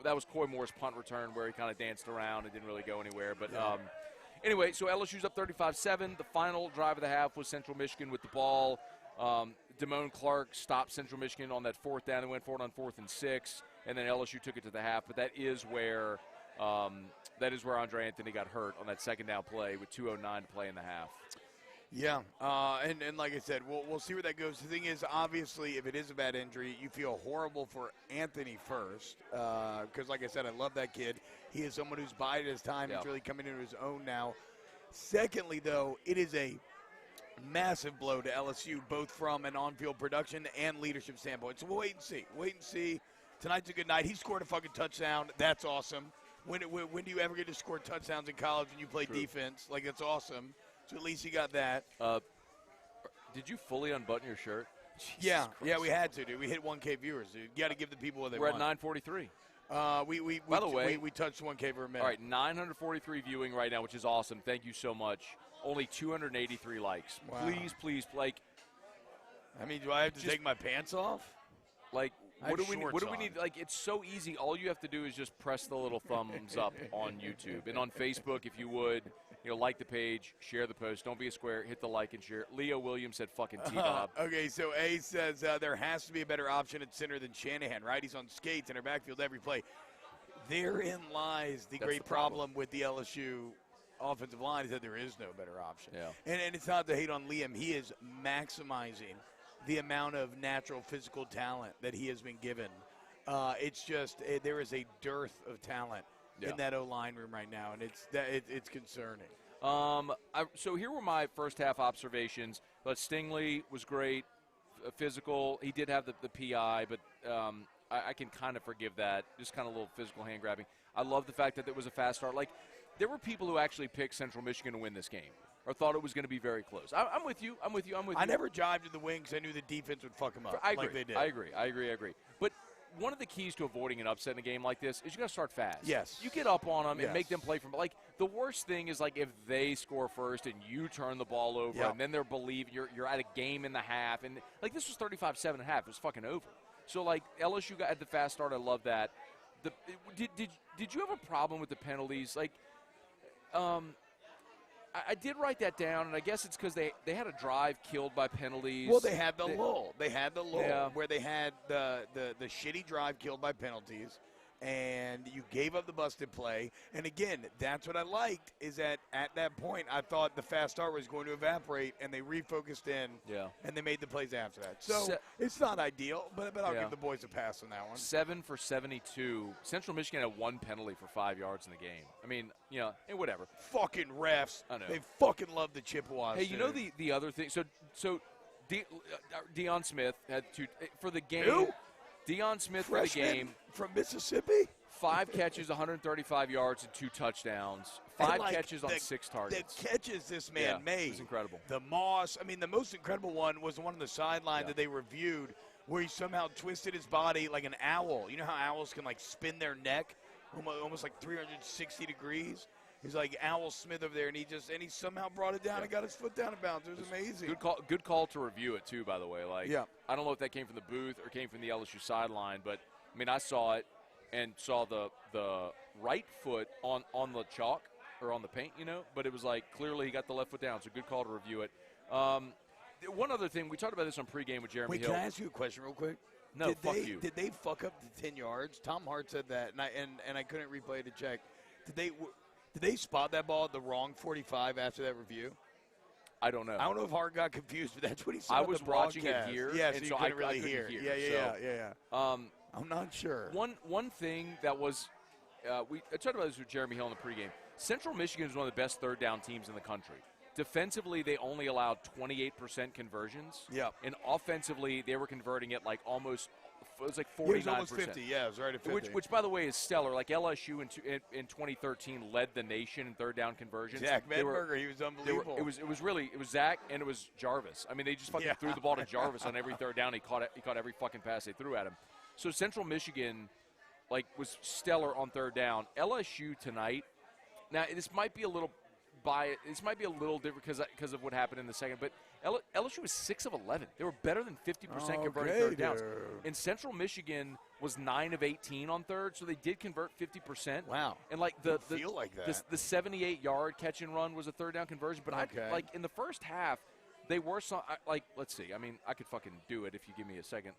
That was Coy Moore's punt return where he kind of danced around and didn't really go anywhere. But anyway, so LSU's up 35-7. The final drive of the half was Central Michigan with the ball. Damone Clark stopped Central Michigan on that 4th down. They went for it on 4th and 6, and then LSU took it to the half. But that is where Andre Anthony got hurt on that second down play with 2:09 to play in the half. Yeah, and like I said, we'll see where that goes. The thing is, obviously, if it is a bad injury, you feel horrible for Anthony first, because like I said, I love that kid. He is someone who's bided his time. Yeah. He's really coming into his own now. Secondly, though, it is a massive blow to LSU, both from an on-field production and leadership standpoint. So we'll wait and see. Wait and see. Tonight's a good night. He scored a fucking touchdown. That's awesome. When do you ever get to score touchdowns in college when you play defense? Like, that's awesome. So at least you got that. Did you fully unbutton your shirt? Yeah, we had to, dude. We hit 1K viewers, dude. You got to give the people what they We're want. at 943. By the way, we touched 1K for a minute. All right, 943 viewing right now, which is awesome. Thank you so much. Only 283 likes. Wow. Please, like. I mean, do I have to take my pants off? Like, what do we on. need? Like, it's so easy. All you have to do is just press the little thumbs up on YouTube and on Facebook, if you would. Like the page, share the post. Don't be a square. Hit the like and share. Leo Williams said fucking T-Bob. Okay, so A says there has to be a better option at center than Shanahan, right? He's on skates in our backfield every play. Therein lies the great problem with the LSU offensive line, is that there is no better option. Yeah. And it's not to hate on Liam. He is maximizing the amount of natural physical talent that he has been given. It's just there is a dearth of talent in that O-line room right now, and it's concerning. So here were my first half observations. But Stingley was great, physical. He did have the PI, but I can kind of forgive that. Just kind of a little physical hand grabbing. I love the fact that it was a fast start. Like, there were people who actually picked Central Michigan to win this game or thought it was going to be very close. I'm with you. I never jived in the wing because I knew the defense would fuck them up. I agree. Like they did. I agree. But one of the keys to avoiding an upset in a game like this is you got to start fast. Yes. You get up on them and make them play from. Like, the worst thing is, like, if they score first and you turn the ball over and then they're believing you're at a game in the half. And, like, this was 35-7 and a half. It was fucking over. So, like, LSU got at the fast start. I love that. Did you have a problem with the penalties? Like, I did write that down, and I guess it's because they had a drive killed by penalties. Well, they had the lull. They had the lull where they had the shitty drive killed by penalties, and you gave up the busted play. And, again, that's what I liked, is that at that point I thought the fast start was going to evaporate, and they refocused in, and they made the plays after that. So it's not ideal, but I'll give the boys a pass on that one. 7 for 72. Central Michigan had one penalty for 5 yards in the game. I mean, whatever. Fucking refs. I know. They fucking love the Chippewas. Hey, you know the other thing? So Deion Smith had two for the game. Who? Deion Smith Freshman for the game. From Mississippi? 5 catches, 135 yards, and 2 touchdowns. 5 catches on 6 targets. The catches this man made. It was incredible. The Moss. I mean, the most incredible one was the one on the sideline that they reviewed where he somehow twisted his body like an owl. You know how owls can, like, spin their neck almost like 360 degrees? He's like Owl Smith over there, and he somehow brought it down and got his foot down in bounds. It was amazing. Good call to review it, too, by the way. Like, I don't know if that came from the booth or came from the LSU sideline, but, I mean, I saw it and saw the right foot on the chalk or on the paint, but it was like clearly he got the left foot down, so good call to review it. One other thing, we talked about this on pregame with Jeremy Hill. Can I ask you a question real quick? No, fuck you. Did they fuck up the 10 yards? Tom Hart said that, and I couldn't replay it to check. Did they spot that ball at the wrong 45 after that review? I don't know. I don't know if Hart got confused, but that's what he said. I was watching it here, and so I couldn't I really couldn't hear. Yeah. I'm not sure. One thing that was I talked about this with Jeremy Hill in the pregame. Central Michigan is one of the best third down teams in the country. Defensively, they only allowed 28% conversions. Yeah. And offensively, they were converting it like almost. It was like 49%. It was almost 50. Yeah, it was right at 50. Which, by the way, is stellar. Like LSU in 2013 led the nation in third down conversions. Zach Medberger, he was unbelievable. It was Zach and it was Jarvis. I mean, they just fucking threw the ball to Jarvis on every third down. He caught every fucking pass they threw at him. So Central Michigan, was stellar on third down. LSU tonight. Now this might be a little biased. This might be a little different because of what happened in the second, but LSU was 6 of 11. They were better than 50% converting third downs. And Central Michigan was 9 of 18 on third, so they did convert 50%. Wow. And the 78-yard catch and run was a third down conversion. But in the first half, they were let's see. I mean, I could fucking do it if you give me a second.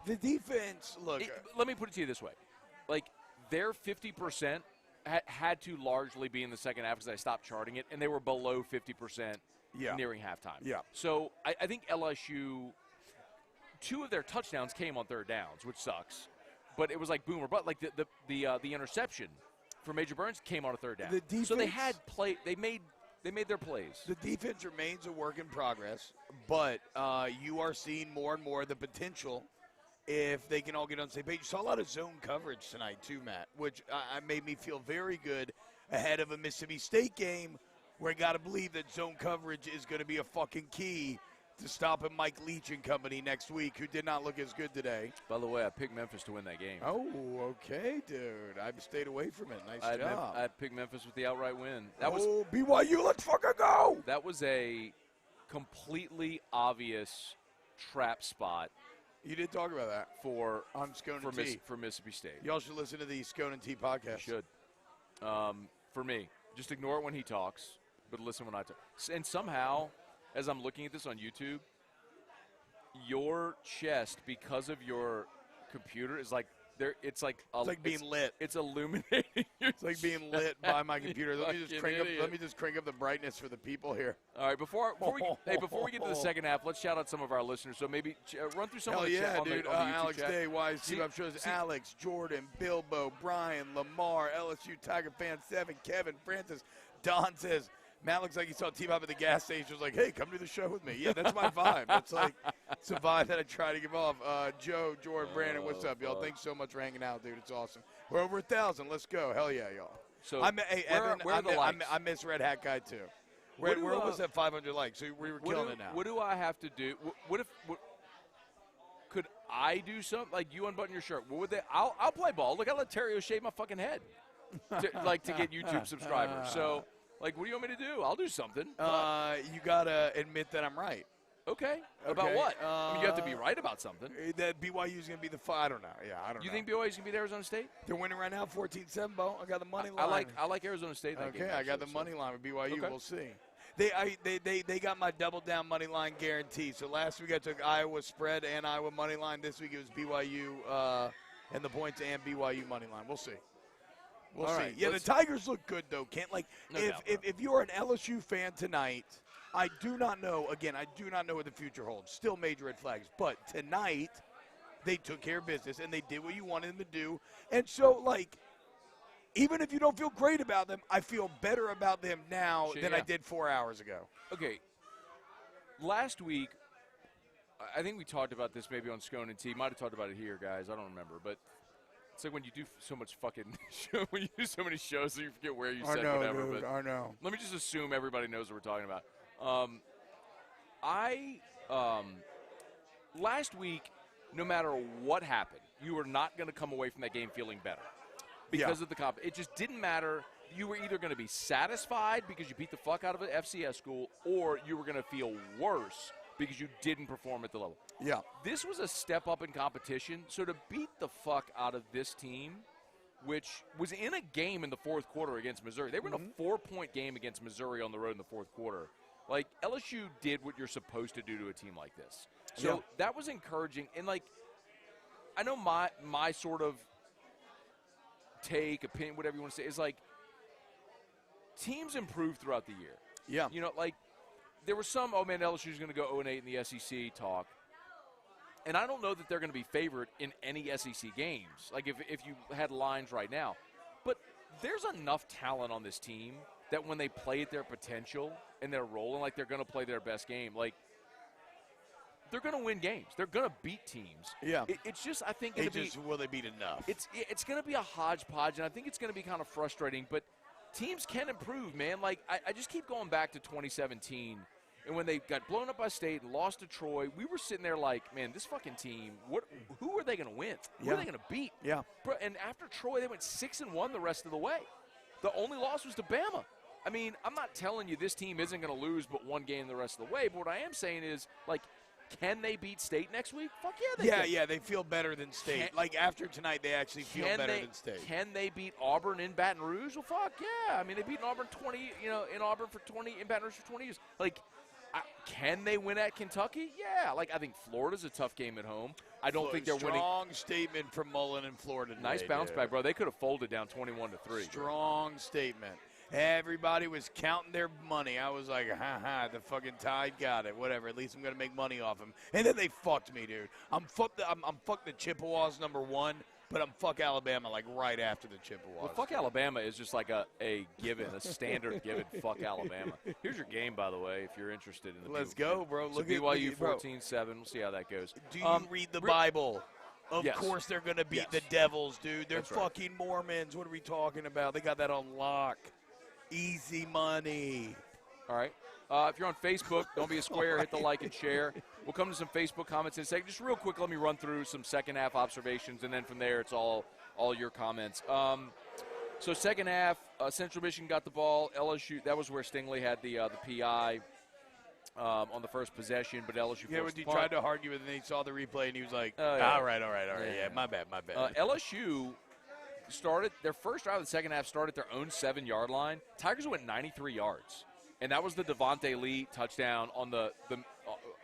The defense, look. Let me put it to you this way. Their 50% had to largely be in the second half because I stopped charting it, and they were below 50% nearing halftime. Yeah. So I think LSU, 2 of their touchdowns came on third downs, which sucks. But it was like boom or bust. Like the interception for Major Burns came on a third down. The defense, so they had play. They made their plays. The defense remains a work in progress, but you are seeing more and more the potential if they can all get on the same page. You saw a lot of zone coverage tonight too, Matt, which made me feel very good ahead of a Mississippi State game where I got to believe that zone coverage is going to be a fucking key to stopping Mike Leach and company next week, who did not look as good today. By the way, I picked Memphis to win that game. Oh, okay, dude. I've stayed away from it. Nice job. I picked Memphis with the outright win. BYU, let's fucking go! That was a completely obvious trap spot. You did talk about that on Moscona and T. For Mississippi State. Y'all should listen to the Moscona and T podcast. You should. For me, just ignore it when he talks, but listen when I talk. And somehow, as I'm looking at this on YouTube, your chest, because of your computer, is like there. It's like being lit. It's illuminating. It's like being lit by my computer. Let me just crank up the brightness for the people here. All right, before we get to the second half, let's shout out some of our listeners. So maybe run through some of the chat on the YouTube Alex chat. Day, Wise T-Bob shows Alex, Jordan, Bilbo, Brian, Lamar, LSU Tiger fan 7, Kevin, Francis, Don says, Matt looks like he saw T-Bob at the gas station. Was like, hey, come to the show with me. Yeah, that's my vibe. It's a vibe that I try to give off. Joe, Jordan, Brandon, what's up, y'all? Thanks so much for hanging out, dude. It's awesome. We're over 1,000. Let's go. Hell yeah, y'all. So Evan, I miss Red Hat Guy too. We're almost at 500 likes, so we were killing it now. What do I have to do? Could I do something? Like, you unbutton your shirt. What would they? I'll play ball. Look, I let Terrio shave my fucking head to get YouTube subscribers. So. Like, what do you want me to do? I'll do something. You got to admit that I'm right. Okay. About what? You have to be right about something. That BYU is going to be the I don't know. Yeah, I don't know. You think BYU is going to beat Arizona State? They're winning right now, 14-7, Bo. I got the money line. I like Arizona State. Okay, I got the money line with BYU. Okay. We'll see. They got my double down money line guarantee. So last week I took Iowa spread and Iowa money line. This week it was BYU and the points and BYU money line. We'll see. We'll see. Yeah, the Tigers look good, though. If you're an LSU fan tonight, I do not know what the future holds. Still major red flags. But tonight, they took care of business, and they did what you wanted them to do. And so, even if you don't feel great about them, I feel better about them now than I did 4 hours ago. Okay. Last week, I think we talked about this maybe on Scone and T. Might have talked about it here, guys. I don't remember. But it's like when you do so much fucking when you do so many shows that you forget where you said whatever. Dude, but I know. Let me just assume everybody knows what we're talking about. Last week, no matter what happened, you were not going to come away from that game feeling better because of the comp. It just didn't matter. You were either going to be satisfied because you beat the fuck out of an FCS school, or you were going to feel worse because you didn't perform at the level. Yeah. This was a step up in competition. So to beat the fuck out of this team, which was in a game in the fourth quarter against Missouri. They were in a 4-point game against Missouri on the road in the fourth quarter. Like, LSU did what you're supposed to do to a team like this. So that was encouraging. And, I know my sort of take, opinion, whatever you want to say, is teams improve throughout the year. Yeah. There was some, LSU's going to go 0-8 in the SEC talk. And I don't know that they're going to be favored in any SEC games, if you had lines right now. But there's enough talent on this team that when they play at their potential and they're rolling, they're going to play their best game, they're going to win games. They're going to beat teams. Yeah. It's just, I think, going to be – will they beat enough? It's going to be a hodgepodge, and I think it's going to be kind of frustrating. But teams can improve, man. I just keep going back to 2017 – and when they got blown up by State and lost to Troy, we were sitting there man, this fucking team, who are they going to win? Who are they going to beat? Yeah. And after Troy, they went 6-1 the rest of the way. The only loss was to Bama. I mean, I'm not telling you this team isn't going to lose but one game the rest of the way, but what I am saying is, can they beat State next week? Fuck yeah, they can. Yeah, they feel better than State. After tonight, they actually feel better than State. Can they beat Auburn in Baton Rouge? Well, fuck yeah. I mean, they beat Auburn in Auburn for 20, in Baton Rouge for 20 years. Can they win at Kentucky? Yeah. Like, I think Florida's a tough game at home. I don't think they're winning. Strong statement from Mullen in Florida today. Nice bounce back, bro. They could have folded down 21-3. Strong statement. Everybody was counting their money. I was like, ha, the fucking Tide got it. Whatever. At least I'm going to make money off them. And then they fucked me, dude. I'm fuck the Chippewas #1, but I'm fuck Alabama like right after the Chippewas. Well, fuck Alabama is just like a given, a standard given. Fuck Alabama. Here's your game, by the way, if you're interested in the Let's go, bro. So BYU 14-7. We'll see how that goes. Do you read the Bible? Of course they're going to beat the Devils, dude. They're fucking Mormons. What are we talking about? They got that on lock. Easy money. All right. If you're on Facebook, don't be a square. Hit the like and share. We'll come to some Facebook comments in a second. Just real quick, let me run through some second-half observations, and then from there it's all your comments. So second half, Central Michigan got the ball. LSU, that was where Stingley had the PI on the first possession, but LSU forced when the you punt. tried to argue with it, and he saw the replay, and he was like, all right. Yeah, my bad. LSU started their first drive of the second half, started their own 7-yard line. Tigers went 93 yards, and that was the Devontae Lee touchdown on the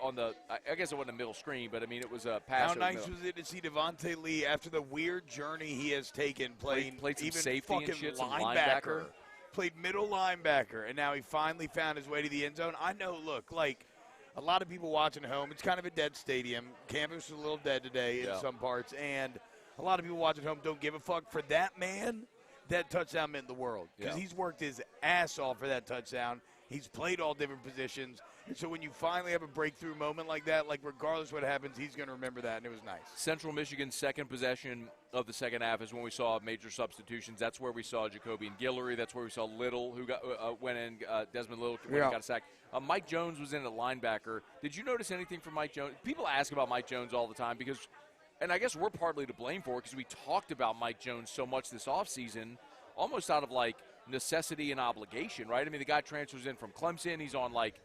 I guess it wasn't a middle screen, but I mean it was a pass. How nice was it to see Devontae Lee after the weird journey he has taken played some even safety fucking and shit, some linebacker, played middle linebacker, and now he finally found his way to the end zone. I know, look, like a lot of people watching at home, it's kind of a dead stadium. Campus is a little dead today in some parts, and a lot of people watching at home don't give a fuck. For that man, that touchdown meant the world because he's worked his ass off for that touchdown. He's played all different positions. And so when you finally have a breakthrough moment like that, like regardless what happens, he's going to remember that, and it was nice. Central Michigan's second possession of the second half is when we saw major substitutions. That's where we saw Jacoby and Guillory. That's where we saw Little, who went in, Desmond Little, when he got a sack. Mike Jones was in at linebacker. Did you notice anything from Mike Jones? People ask about Mike Jones all the time because, and I guess we're partly to blame for it because we talked about Mike Jones so much this offseason, almost out of like necessity and obligation, right? I mean, the guy transfers in from Clemson. He's on like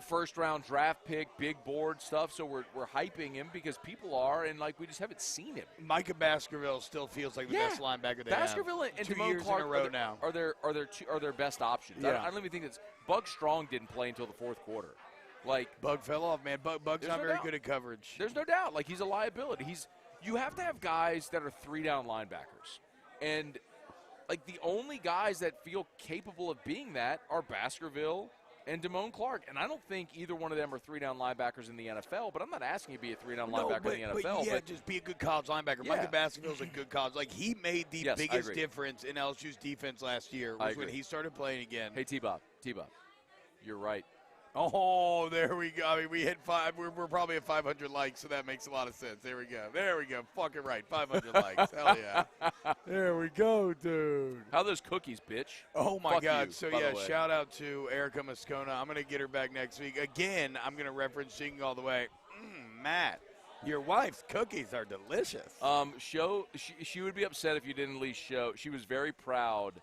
first-round draft pick, big board stuff, so we're hyping him because people are, and like we just haven't seen him. Micah Baskerville still feels like the best linebacker they have. Baskerville and 2 Damone years Clark in a row now are their best options. Yeah. I don't even think it's Bug Strong didn't play until the fourth quarter. Like Bug fell off, man. Bug's not very good at coverage. There's no doubt. Like he's a liability. You have to have guys that are 3-down linebackers, and like the only guys that feel capable of being that are Baskerville and Damone Clark. And I don't think either one of them are 3-down linebackers in the NFL, but I'm not asking you to be a 3-down linebacker in the NFL. But just be a good college linebacker. Yeah. Micah Baskerville's a good college. Like, he made the biggest difference in LSU's defense last year was when he started playing again. Hey, T-Bob, you're right. Oh, there we go. I mean, we hit 5. We're probably at 500 likes, so that makes a lot of sense. There we go. Fucking right. 500 likes. Hell yeah. There we go, dude. How are those cookies, bitch? Oh, my Fuck God. You, so, shout out to Erica Moscona. I'm going to get her back next week. Again, I'm going to reference Singing All the Way. Matt, your wife's cookies are delicious. She would be upset if you didn't at least show. She was very proud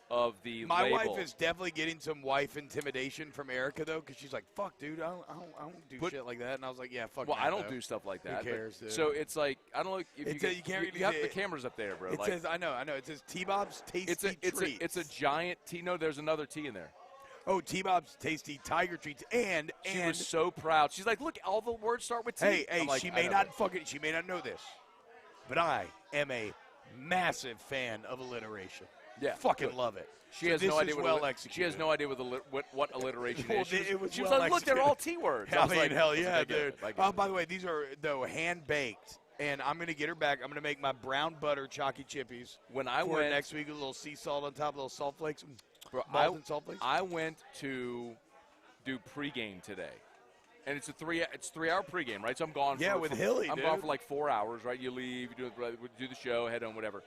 of the My label. wife is definitely getting some wife intimidation from Erica, though, because she's like, fuck, dude, I don't do shit like that. And I was like, yeah, fuck Well, that, I don't though. do stuff like that. Who cares, dude? So it's like, I don't know if you can't really you have the cameras up there, bro. It says, I know. It says T-Bob's Tasty Treats. It's a giant T. No, there's another T in there. Oh, T-Bob's Tasty Tiger Treats. And she was so proud. She's like, look, all the words start with T. Hey, like, she may not know this, but I am a massive fan of alliteration. Yeah. Fucking love it. She has no idea what alliteration is. She was like, look, they're all T words. I mean, hell yeah, dude. By the way, these are, though, hand-baked, and I'm going to get her back. I'm going to make my brown butter chalky chippies when I went next week, a little sea salt on top, a little salt flakes. Bro, salt flakes. I went to do pregame today. And it's 3-hour pregame, right? So I'm gone. With Hilly, I'm gone for like 4 hours, right? You leave, you do the show, head home, whatever.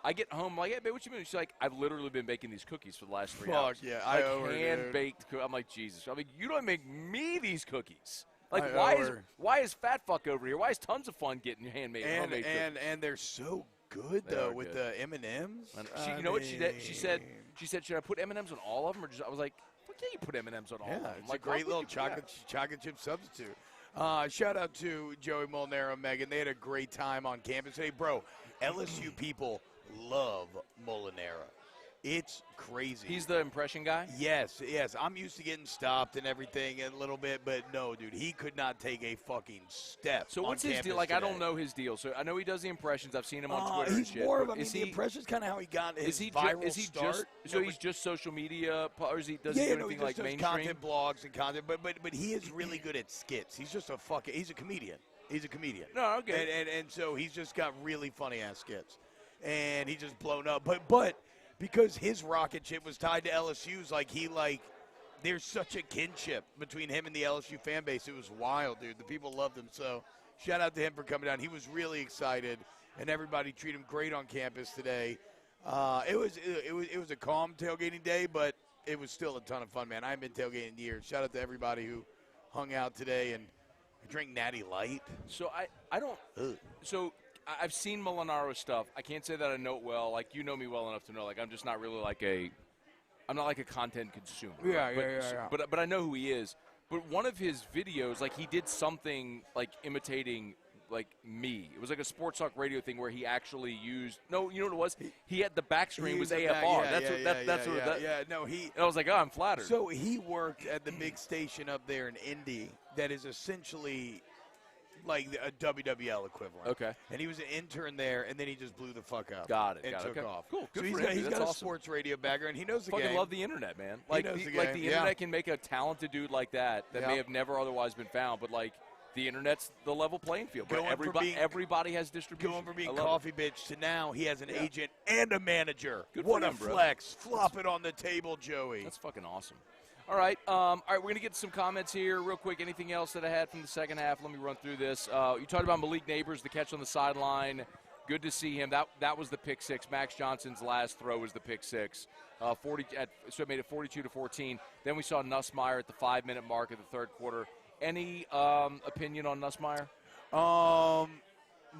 I get home, I'm like, hey, babe, what you mean? She's like, I've literally been baking these cookies for the last 3 hours. Fuck yeah, like I owe her, hand-baked cookies. I'm like, Jesus. I mean, you don't make me these cookies. Like, I why is Fat Fuck over here? Why is tons of fun getting homemade cookies? And they're so good, though, with the M&Ms. You know what she did? She said, should I put M&Ms on all of them? Or just, I was like, fuck yeah, you put M&Ms on all of them. It's like a great little chocolate chip substitute. Shout out to Joey Molinaro and Megan. They had a great time on campus today. Bro, LSU people love Molinaro. It's crazy. He's the impression guy? Yes. I'm used to getting stopped and everything a little bit, but no, dude, he could not take a fucking step. So what's on his deal? campus Like, today. I don't know his deal. So I know he does the impressions. I've seen him on Twitter He's and shit. more of, the impression's kind of how he got his viral start. He's just social media, or does he do anything like mainstream? Content blogs and content, but he is really good at skits. He's just he's a comedian. He's a comedian. No, okay. And so he's just got really funny-ass skits. And he's just blown up. But because his rocket ship was tied to LSU's, there's such a kinship between him and the LSU fan base. It was wild, dude. The people loved him. So shout out to him for coming down. He was really excited, and everybody treated him great on campus today. It was a calm tailgating day, but it was still a ton of fun, man. I haven't been tailgating in years. Shout out to everybody who hung out today and drank Natty Light. So I don't. So I've seen Molinaro stuff. I can't say that I know it well. Like, you know me well enough to know, I'm just not really I'm not like a content consumer. Yeah. But I know who he is. But one of his videos, he did something imitating me. It was like a sports talk radio thing where he actually used. No, you know what it was? He had the back screen was AFR. And I was like, oh, I'm flattered. So he worked at the big station up there in Indy that is essentially like a WWL equivalent. Okay. And he was an intern there, and then he just blew the fuck up. Got it. And took off. Cool. So Good he's for him. He's got a awesome. sports radio background. He knows the game. Fucking love the internet, man. The internet can make a talented dude like that may have never otherwise been found, but the internet's the level playing field. Everybody has distribution. Going from being coffee bitch to now he has an agent and a manager. Good what for a him, flex. Flop it on the table, Joey. That's fucking awesome. All right, we're going to get some comments here real quick. Anything else that I had from the second half? Let me run through this. You talked about Malik Neighbors, the catch on the sideline. Good to see him. That was the pick six. Max Johnson's last throw was the pick six. So it made it 42-14. Then we saw Nussmeier at the 5-minute mark of the third quarter. Any opinion on Nussmeier?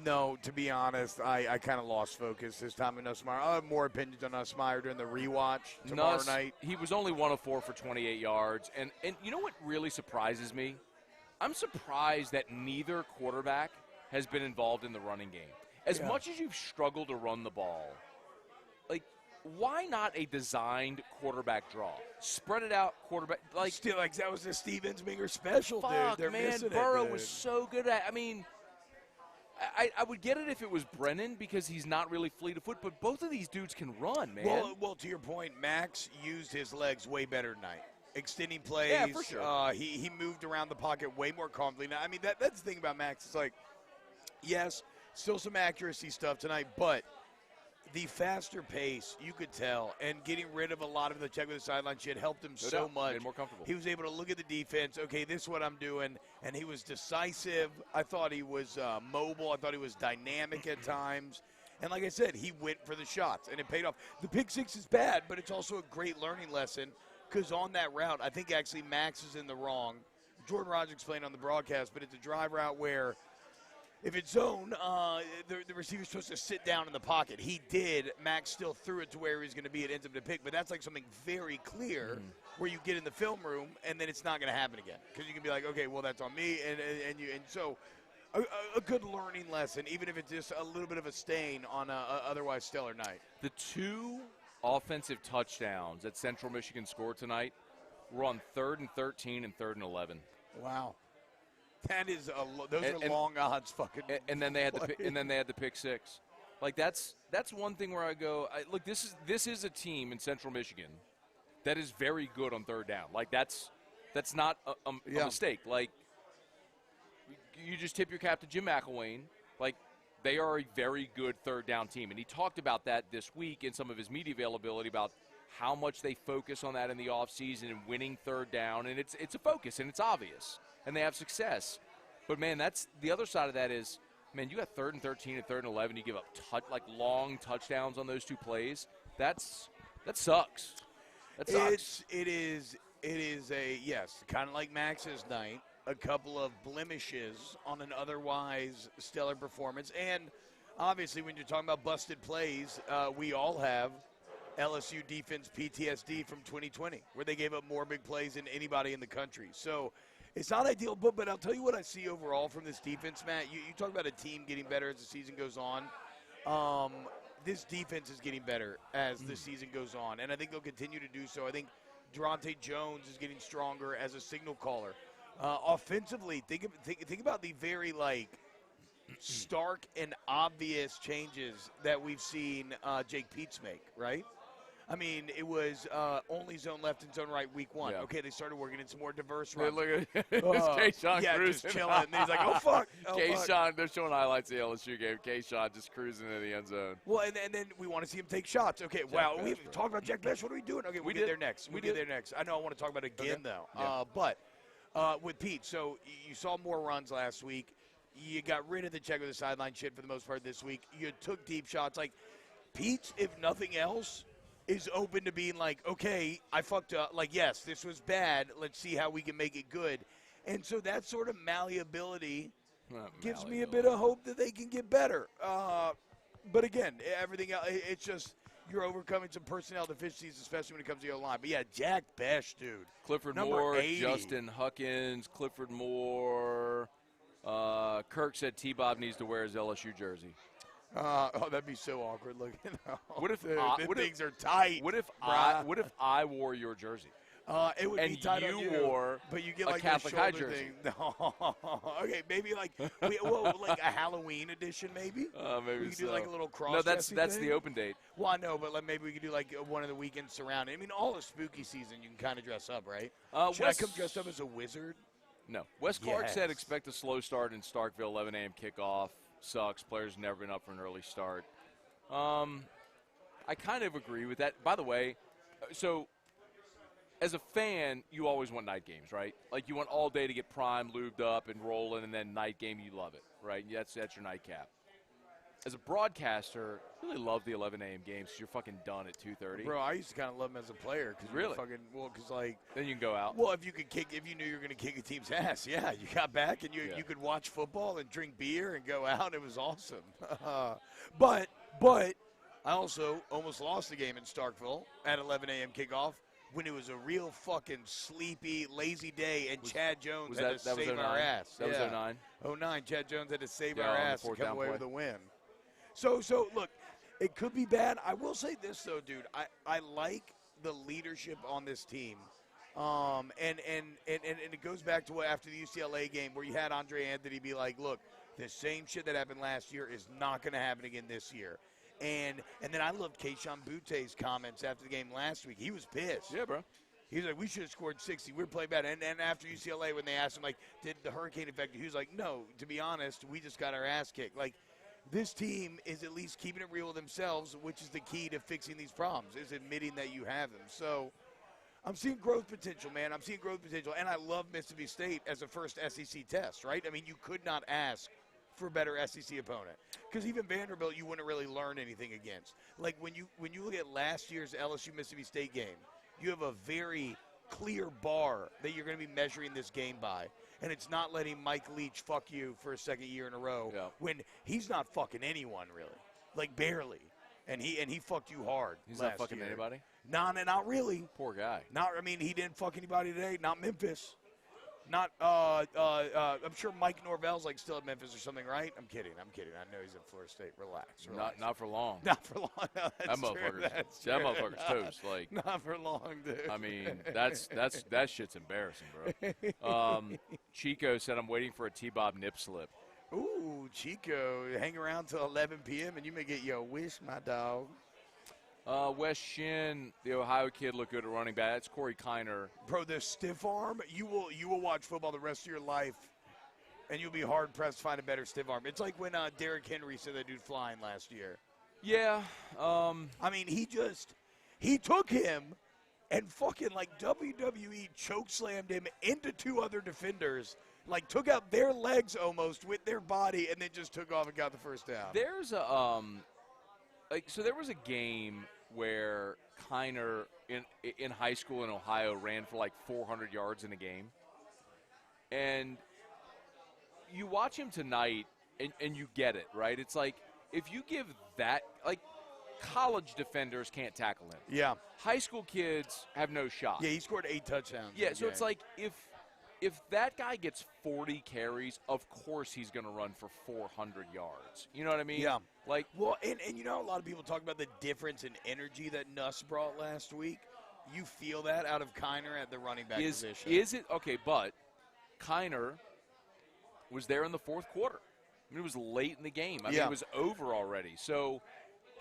No, to be honest, I kind of lost focus this time with Nussmeier. I'll have more opinions on Nussmeier during the rewatch tomorrow night. He was only 1 of 4 for 28 yards. And you know what really surprises me? I'm surprised that neither quarterback has been involved in the running game. As much as you've struggled to run the ball, why not a designed quarterback draw? Spread it out, quarterback. That was the Steve Ensminger special, fuck, dude. They're man, missing Burrow it, dude. was so good at. I would get it if it was Brennan because he's not really fleet of foot, but both of these dudes can run, man. Well, to your point, Max used his legs way better tonight. Extending plays. Yeah, for sure. He moved around the pocket way more confidently. Now, that's the thing about Max. It's yes, still some accuracy stuff tonight, but the faster pace, you could tell, and getting rid of a lot of the check with the sideline shit helped him so much. Made more comfortable. He was able to look at the defense. Okay, this is what I'm doing, and he was decisive. I thought he was mobile. I thought he was dynamic at times. And like I said, he went for the shots, and it paid off. The pick six is bad, but it's also a great learning lesson because on that route, I think actually Max is in the wrong. Jordan Rogers explained on the broadcast, but it's a drive route where if it's zone, the receiver's supposed to sit down in the pocket. He did. Max still threw it to where he was going to be. It ends up to pick. But that's something very clear where you get in the film room, and then it's not going to happen again. Because you can be like, okay, well, that's on me. And so a good learning lesson, even if it's just a little bit of a stain on an otherwise stellar night. The 2 offensive touchdowns that Central Michigan scored tonight were on 3rd and 13 and 3rd and 11. Wow. That is those are long odds, fucking. And then they had the pick six. That's one thing where I go, look, this is a team in Central Michigan that is very good on third down. That's not a mistake. You just tip your cap to Jim McElwain. They are a very good third down team, and he talked about that this week in some of his media availability about how much they focus on that in the offseason and winning third down, and it's a focus and it's obvious. And they have success. But, man, that's the other side of that is, man, you got 3rd and 13 and 3rd and 11. You give up long touchdowns on those 2 plays. That sucks. That sucks. It is kind of like Max's night. A couple of blemishes on an otherwise stellar performance. And, obviously, when you're talking about busted plays, we all have LSU defense PTSD from 2020 where they gave up more big plays than anybody in the country. So, it's not ideal, but I'll tell you what I see overall from this defense, Matt. You talk about a team getting better as the season goes on. this defense is getting better as the season goes on, and I think they'll continue to do so. I think Durante Jones is getting stronger as a signal caller. Offensively, think about the very stark and obvious changes that we've seen Jake Peets make, right? I mean, it was only zone left and zone right week 1. Yeah. Okay, they started working in some more diverse runs. Look at Kayshawn just cruising. chilling. And he's like, oh, fuck. Oh, Kayshawn, they're showing highlights of the LSU game. Kayshawn just cruising into the end zone. Well, and then we want to see him take shots. Okay, we've talked about Jack Besh. What are we doing? Okay, we'll get there next. We'll get there next. I know I want to talk about it again, though. Yeah. But with Pete, so you saw more runs last week. You got rid of the check with the sideline shit for the most part this week. You took deep shots. Like, Pete, if nothing else, is open to being like, okay, I fucked up. Like, yes, this was bad. Let's see how we can make it good. And so that sort of malleability gives me a bit of hope that they can get better. But again, everything else, it's just you're overcoming some personnel deficiencies, especially when it comes to your line. But yeah, Jack Besh, dude. Clifford Number Moore, 80. Justin Huckins, Clifford Moore. Kirk said T-Bob needs to wear his LSU jersey. That'd be so awkward looking. What if things are tight? What if I wore your jersey? It would and be tight you on you, wore but you get a like Catholic the High shoulder jersey. thing. No. Okay, maybe like like a Halloween edition, maybe. Maybe we could so. do like a little cross. No, that's the open date. Well, I know, but maybe we could do like one of the weekends surrounding. I mean, all of spooky season, you can kind of dress up, right? Should I come dressed up as a wizard? No. Wes Clark Yes. said expect a slow start in Starkville, 11 a.m. kickoff. Sucks. Players never been up for an early start. I kind of agree with that. By the way, so as a fan, you always want night games, right? Like you want all day to get primed, lubed up, and rolling, and then night game, you love it, right? That's your nightcap. As a broadcaster, I really love the 11 a.m. games because you're fucking done at 2:30. Bro, I used to kind of love him as a player because Really? Then you can go out. Well, if you knew you were going to kick a team's ass, yeah, you got back and you could watch football and drink beer and go out. It was awesome. But I also almost lost the game in Starkville at 11 a.m. kickoff when it was a real fucking sleepy, lazy day, and Chad Jones had to save our ass. That was 09? 09. Chad Jones had to save Yeah, our on the ass to fourth come down away play. with a win. So look, it could be bad. I will say this, though, dude. I like the leadership on this team. And it goes back to what after the UCLA game where you had Andre Anthony be like, look, the same shit that happened last year is not going to happen again this year. And then I loved Keyshawn Butte's comments after the game last week. He was pissed. Yeah, bro. He was like, we should have scored 60. We were playing bad. And after UCLA, when they asked him, like, did the hurricane affect you? He was like, no, to be honest, we just got our ass kicked. Like, this team is at least keeping it real with themselves, which is the key to fixing these problems, is admitting that you have them. So I'm seeing growth potential, man. I'm seeing growth potential. And I love Mississippi State as a first SEC test, right? I mean, you could not ask for a better SEC opponent. Because even Vanderbilt, you wouldn't really learn anything against. Like, when you look at last year's LSU-Mississippi State game, you have a very clear bar that you're going to be measuring this game by. And it's not letting Mike Leach fuck you for a second year in a row when he's not fucking anyone, really. Like, barely. And he fucked you hard He's last not fucking year. anybody? Not really. Poor guy. He didn't fuck anybody today. Not Memphis. Not I'm sure Mike Norvell's like still at Memphis or something, right? I'm kidding. I know he's at Florida State. Relax. Not for long. Not for long. No, That motherfucker's toast. Like, not for long, dude. I mean, that shit's embarrassing, bro. Chico said, I'm waiting for a T-Bob nip slip. Ooh, Chico, hang around till 11 p.m. and you may get your wish, my dog. Wes Shin, the Ohio kid, looked good at running back. That's Corey Kiner. Bro, the stiff arm, you will watch football the rest of your life, and you'll be hard-pressed to find a better stiff arm. It's like when Derrick Henry said that dude flying last year. Yeah. I mean, he took him and fucking, like, WWE chokeslammed him into two other defenders, like, took out their legs almost with their body, and then just took off and got the first down. There's a so there was a game where Kiner in high school in Ohio ran for like 400 yards in a game. And you watch him tonight and you get it, right? It's like if you give that, like college defenders can't tackle him. Yeah. High school kids have no shot. Yeah, he scored 8 touchdowns. Yeah, so it's like if that guy gets 40 carries, of course he's going to run for 400 yards. You know what I mean? Yeah. Like, well, and you know, a lot of people talk about the difference in energy that Nuss brought last week. You feel that out of Kiner at the running back position. Is it? Okay, but Kiner was there in the fourth quarter. I mean, it was late in the game. I mean, it was over already. So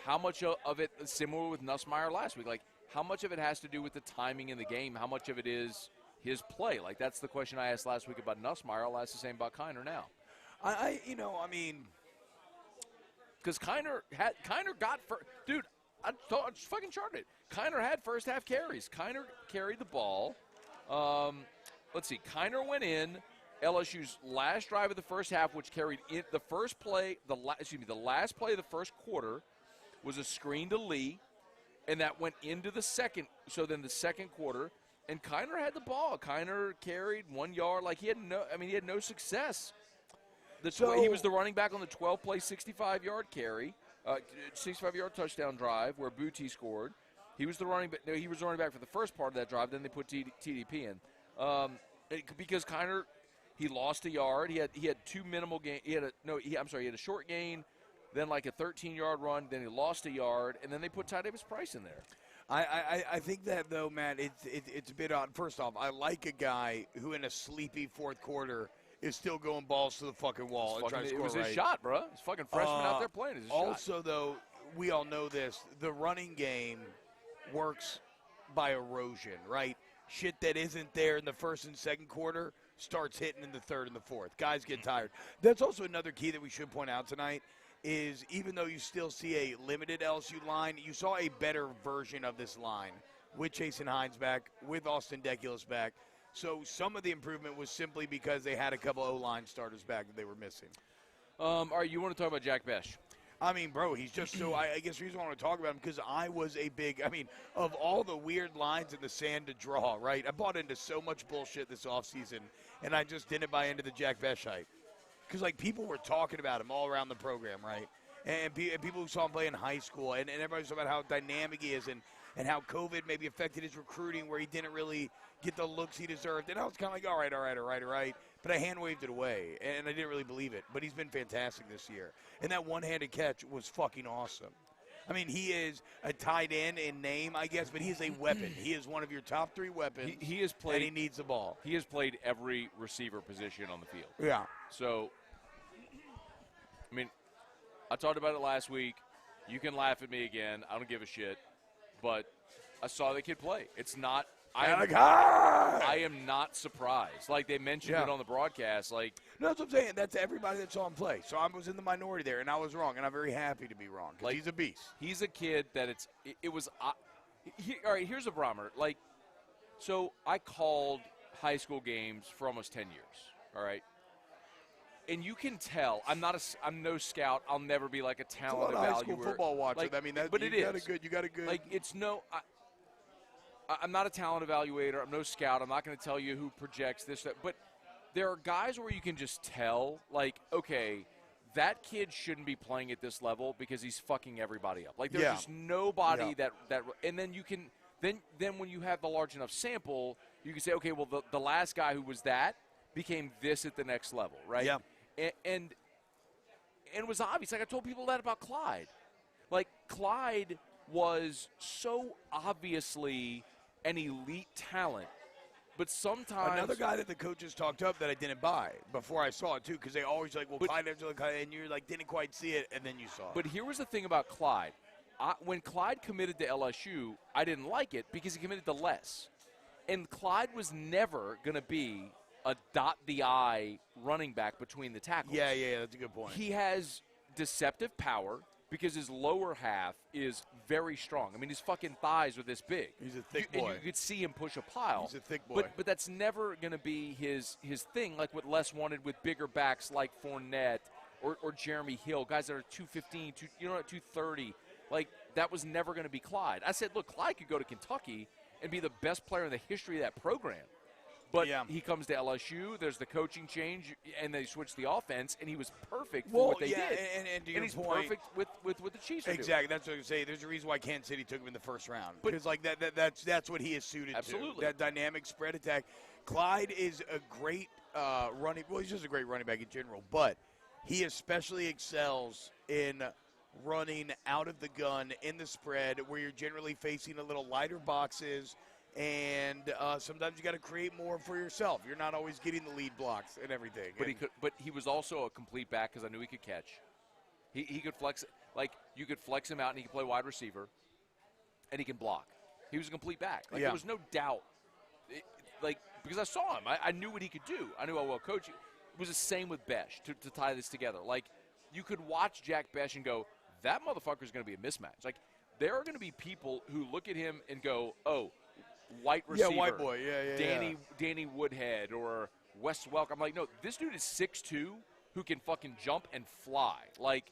how much of it, similar with Nussmeier last week, like how much of it has to do with the timing in the game? How much of it is his play? Like, that's the question I asked last week about Nussmeier. I'll ask the same about Kiner now. I mean, because Kiner got first. Dude, I just fucking charted it. Kiner had first half carries. Kiner carried the ball. Let's see. Kiner went in. LSU's last drive of the first half, which carried in the first play, the last play of the first quarter was a screen to Lee, and that went into the second. So then the second quarter, and Kiner had the ball. Kiner carried 1 yard. Like, he had no success. He was the running back on the 12-play, 65-yard carry, 65-yard touchdown drive where Booty scored. He was the running back. No, he was the running back for the first part of that drive. Then they put TDP in because Kiner, he lost a yard. He had two minimal gain. He had a short gain, then like a 13-yard run. Then he lost a yard, and then they put Ty Davis Price in there. I think that, though, Matt, it's a bit odd. First off, I like a guy who in a sleepy fourth quarter is still going balls to the fucking wall and trying to score. It was his shot, bro. He's fucking freshman out there playing. His also, shot. Though, we all know this. The running game works by erosion, right? Shit that isn't there in the first and second quarter starts hitting in the third and the fourth. Guys get tired. That's also another key that we should point out tonight is even though you still see a limited LSU line, you saw a better version of this line with Jason Hines back, with Austin Deculus back. So some of the improvement was simply because they had a couple O-line starters back that they were missing. All right, you want to talk about Jack Besh? I mean, bro, he's just so – I guess the reason I want to talk about him because I was a big – I mean, of all the weird lines in the sand to draw, right, I bought into so much bullshit this offseason, and I just didn't buy into the Jack Besh hype. Because, like, people were talking about him all around the program, right? And people who saw him play in high school, and everybody was talking about how dynamic he is and how COVID maybe affected his recruiting where he didn't really get the looks he deserved. And I was kind of like, all right. But I hand-waved it away, and I didn't really believe it. But he's been fantastic this year. And that one-handed catch was fucking awesome. I mean, he is a tight end in name, I guess, but he is a weapon. He is one of your top three weapons, he has played, and he needs the ball. He has played every receiver position on the field. Yeah. So, I mean, I talked about it last week. You can laugh at me again. I don't give a shit. But I saw the kid play. It's not – I am not surprised. Like, they mentioned it on the broadcast. Like, no, that's what I'm saying. That's everybody that saw him play. So I was in the minority there, and I was wrong, and I'm very happy to be wrong because he's a beast. He's a kid that it was all right, here's a barometer. Like, so I called high school games for almost 10 years, all right? And you can tell I'm no scout. I'll never be like a talent evaluator. High school football watcher. Like, I mean, but you got a good. Like, it's no. I'm not a talent evaluator. I'm no scout. I'm not going to tell you who projects this, that. But there are guys where you can just tell, like, okay, that kid shouldn't be playing at this level because he's fucking everybody up. Like, there's just nobody that. And then you can then when you have the large enough sample, you can say, okay, well, the last guy who was that became this at the next level, right? Yeah. And it was obvious. Like, I told people that about Clyde. Like, Clyde was so obviously an elite talent, but sometimes another guy that the coaches talked up that I didn't buy before I saw it too, because they always like, well, Clyde, and you're like, didn't quite see it, and then you saw it. But here was the thing about Clyde. When Clyde committed to LSU, I didn't like it because he committed to less, and Clyde was never going to be a dot-the-I running back between the tackles. Yeah, that's a good point. He has deceptive power because his lower half is very strong. I mean, his fucking thighs are this big. He's a thick boy. And you could see him push a pile. He's a thick boy. But that's never going to be his thing, like what Les wanted with bigger backs like Fournette or Jeremy Hill, guys that are 215, 230. Like, that was never going to be Clyde. I said, look, Clyde could go to Kentucky and be the best player in the history of that program. But he comes to LSU, there's the coaching change, and they switch the offense, and he was perfect for what they did. And to and your he's point, perfect with what the Chiefs are exactly. That's what I was going to say. There's a reason why Kansas City took him in the first round. Because, like, that's what he is suited to. Absolutely. That dynamic spread attack. Clyde is a great running. Well, he's just a great running back in general, but he especially excels in running out of the gun in the spread, where you're generally facing a little lighter boxes, and sometimes you got to create more for yourself. You're not always getting the lead blocks and everything. But he was also a complete back because I knew he could catch. He could flex, like you could flex him out and he could play wide receiver, and he can block. He was a complete back. Like there was no doubt. Because I saw him, I knew what he could do. I knew how well coach. It was the same with Besh to tie this together. Like you could watch Jack Besh and go, that motherfucker is going to be a mismatch. Like there are going to be people who look at him and go, oh, white receiver, white boy, Danny Woodhead or Wes Welk. I'm like, no, this dude is 6'2", who can fucking jump and fly. Like